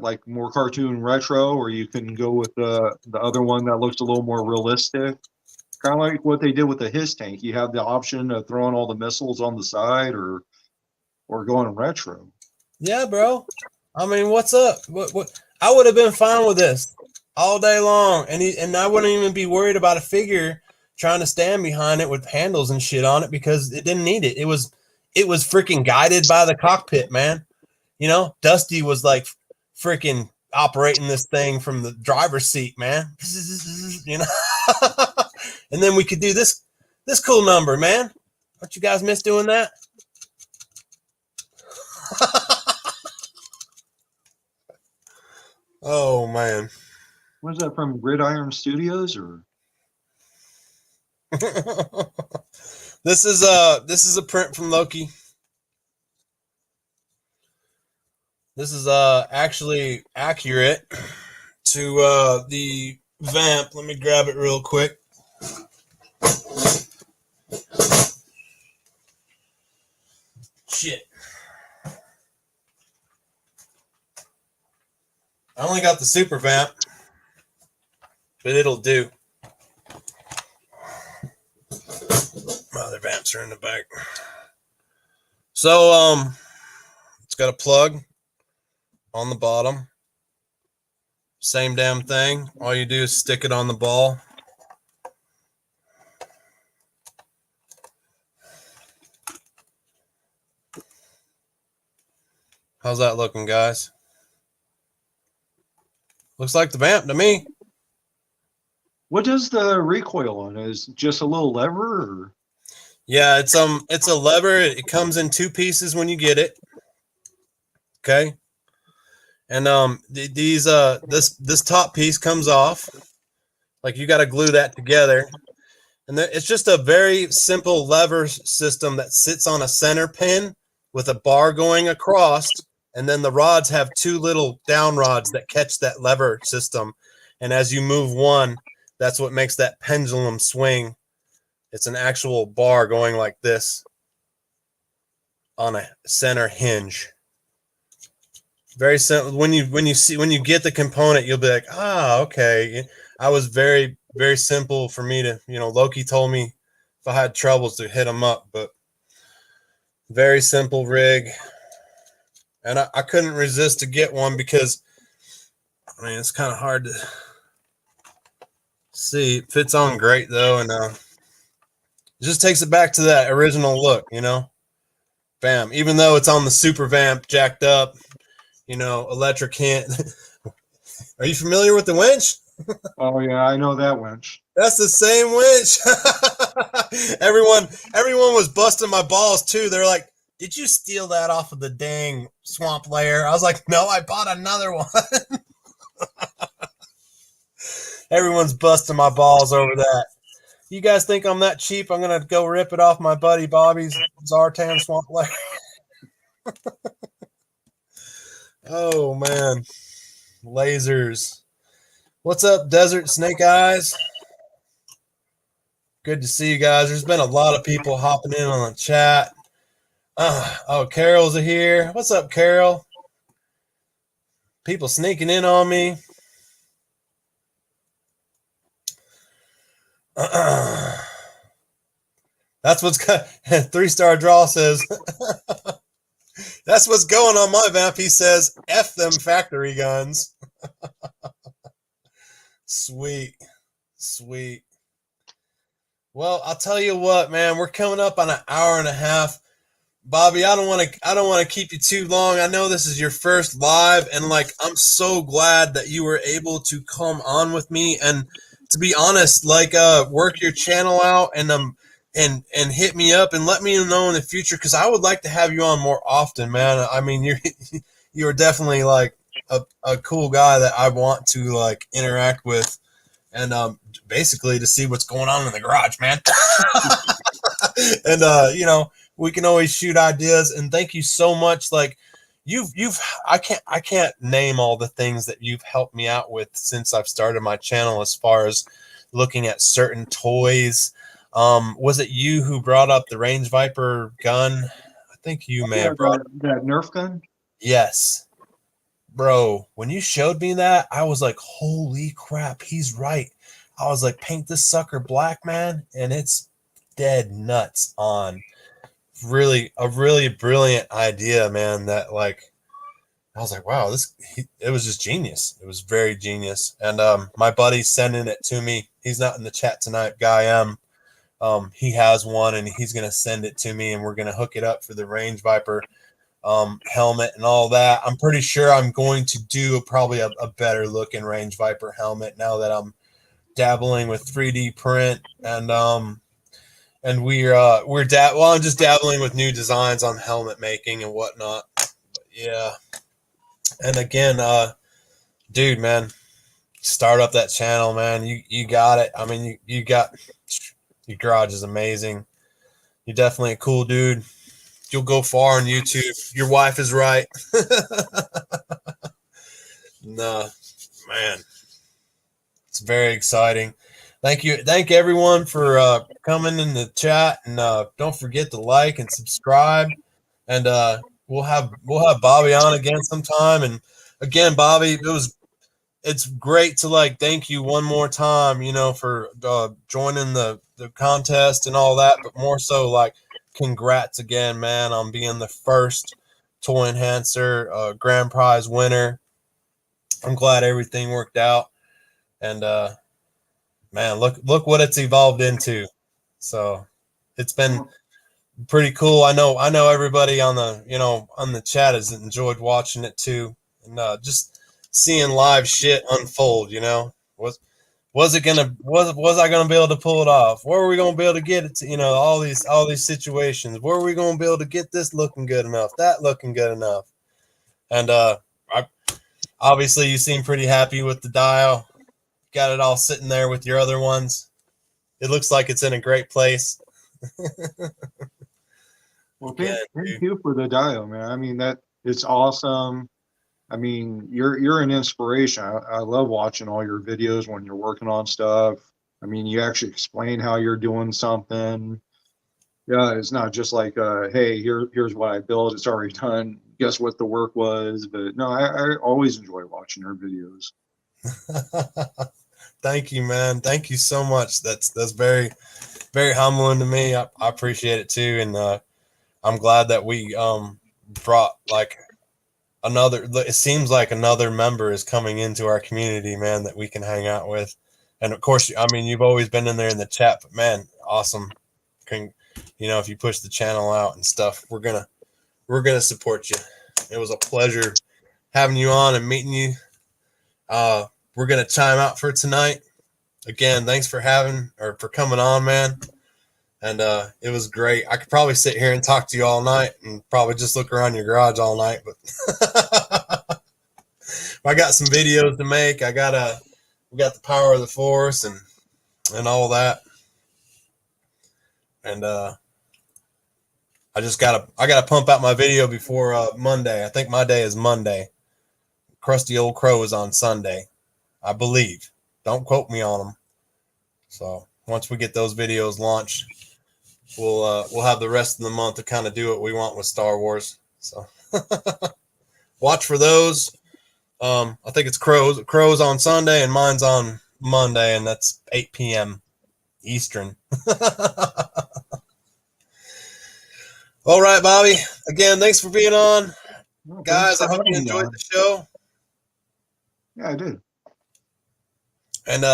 like more cartoon retro, or you can go with the other one that looks a little more realistic. Kind of like what they did with the his tank. You have the option of throwing all the missiles on the side, or going retro.
Yeah, bro. I mean, what's up? What? I would have been fine with this all day long, and I wouldn't even be worried about a figure trying to stand behind it with handles and shit on it because it didn't need it. It was freaking guided by the cockpit, man. You know, Dusty was like freaking operating this thing from the driver's seat, man. You know, and then we could do this cool number, man. Don't you guys miss doing that? Oh man.
Was that from Gridiron Studios or?
This is a print from Loki. This is actually accurate to the vamp. Let me grab it real quick. Shit. I only got the super vamp, but it'll do. My other vamps are in the back. So it's got a plug on the bottom. Same damn thing. All you do is stick it on the ball. How's that looking, guys? Looks like the vamp to me.
What does the recoil on? Is it just a little lever or?
Yeah, it's a lever. It comes in two pieces when you get it. Okay. And this top piece comes off. Like you got to glue that together. And it's just a very simple lever system that sits on a center pin with a bar going across, and then the rods have two little down rods that catch that lever system. And as you move one, that's what makes that pendulum swing. It's an actual bar going like this on a center hinge. Very simple. When you get the component, you'll be like, okay. I was very simple for me to, Loki told me if I had troubles to hit him up, but very simple rig. And I couldn't resist to get one because, I mean, it's kind of hard to see. It fits on great though, and it just takes it back to that original look, Bam. Even though it's on the super vamp jacked up, electric can't. Are you familiar with the winch?
Oh yeah, I know that winch.
That's the same winch. everyone was busting my balls too. They're like, "Did you steal that off of the dang swamp lair?" I was like, "No, I bought another one." Everyone's busting my balls over that. You guys think I'm that cheap? I'm gonna go rip it off my buddy Bobby's Zartan swamp lair. Oh man, lasers. What's up, Desert Snake Eyes? Good to see you guys. There's been a lot of people hopping in on the chat. Carol's here. What's up, Carol? People sneaking in on me. That's what's 3-star draw says. That's what's going on my vamp. He says, F them factory guns. Sweet. Well, I'll tell you what, man. We're coming up on an hour and a half. Bobby, I don't want to keep you too long. I know this is your first live, and like I'm so glad that you were able to come on with me. And to be honest, like work your channel out and hit me up and let me know in the future, because I would like to have you on more often, man. I mean, you're definitely like a cool guy that I want to like interact with, and basically to see what's going on in the garage, man. And you know, we can always shoot ideas. And thank you so much. Like you've I can't name all the things that you've helped me out with since I've started my channel, as far as looking at certain toys. Was it you who brought up the Range Viper gun? I think you may
Yeah,
have brought.
that Nerf gun.
Yes, bro. When you showed me that, I was like, holy crap, he's right. I was like, paint this sucker black, man, and it's dead nuts on. Really, a really brilliant idea, man. That like, I was like, wow, it was just genius. It was very genius. And my buddy's sending it to me. He's not in the chat tonight, Guy M. He has one, and he's gonna send it to me, and we're gonna hook it up for the Range Viper helmet and all that. I'm pretty sure I'm going to do probably a better looking Range Viper helmet now that I'm dabbling with 3D print. And well, I'm just dabbling with new designs on helmet making and whatnot. But yeah. And again, dude, man, start up that channel, man. You got it. I mean, you got your garage is amazing. You're definitely a cool dude. You'll go far on YouTube. Your wife is right. Nah, man, it's very exciting. Thank you. Thank everyone for coming in the chat, and don't forget to like and subscribe. And we'll have Bobby on again sometime. And again, Bobby, it's great to like thank you one more time, you know, for joining the contest and all that, but more so like congrats again, man, on being the first toy enhancer grand prize winner. I'm glad everything worked out, and man, look what it's evolved into. So it's been pretty cool. I know everybody on the on the chat has enjoyed watching it too, and just seeing live shit unfold. You know, was it gonna was I gonna be able to pull it off? Where were we gonna be able to get it to? You know, all these situations. Where were we gonna be able to get this looking good enough? That looking good enough? And I obviously you seem pretty happy with the dial. Got it all sitting there with your other ones. It looks like it's in a great place.
Well,
Again,
thank
dude.
you for the dial, man. I mean, that it's awesome. I mean, you're an inspiration. I love watching all your videos when you're working on stuff. I mean, you actually explain how you're doing something. Yeah, it's not just like, hey, here's what I built. It's already done. Guess what the work was? But no, I always enjoy watching your videos.
Thank you, man. Thank you so much. That's very humbling to me. I appreciate it too, and I'm glad that we brought like another. It seems like another member is coming into our community, man, that we can hang out with. And of course, I mean, you've always been in there in the chat, but man, awesome. You know, if you push the channel out and stuff, we're gonna support you. It was a pleasure having you on and meeting you. We're gonna chime out for tonight. Again, thanks for coming on, man. And it was great. I could probably sit here and talk to you all night and probably just look around your garage all night, but I got some videos to make. We got the power of the force and all that. And I gotta pump out my video before Monday. I think my day is Monday. Crusty Old Crow is on Sunday, I believe. Don't quote me on them. So once we get those videos launched, we'll have the rest of the month to kind of do what we want with Star Wars. So watch for those. I think it's Crow's on Sunday and mine's on Monday, and that's 8 p.m. Eastern. All right, Bobby. Again, thanks for being on.
Well, thanks
Guys, I
for
hope you
having me
enjoyed
on.
the show.
Yeah, I did.
And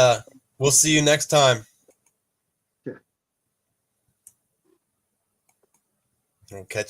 we'll see you next time.
Yeah.
I'll catch you.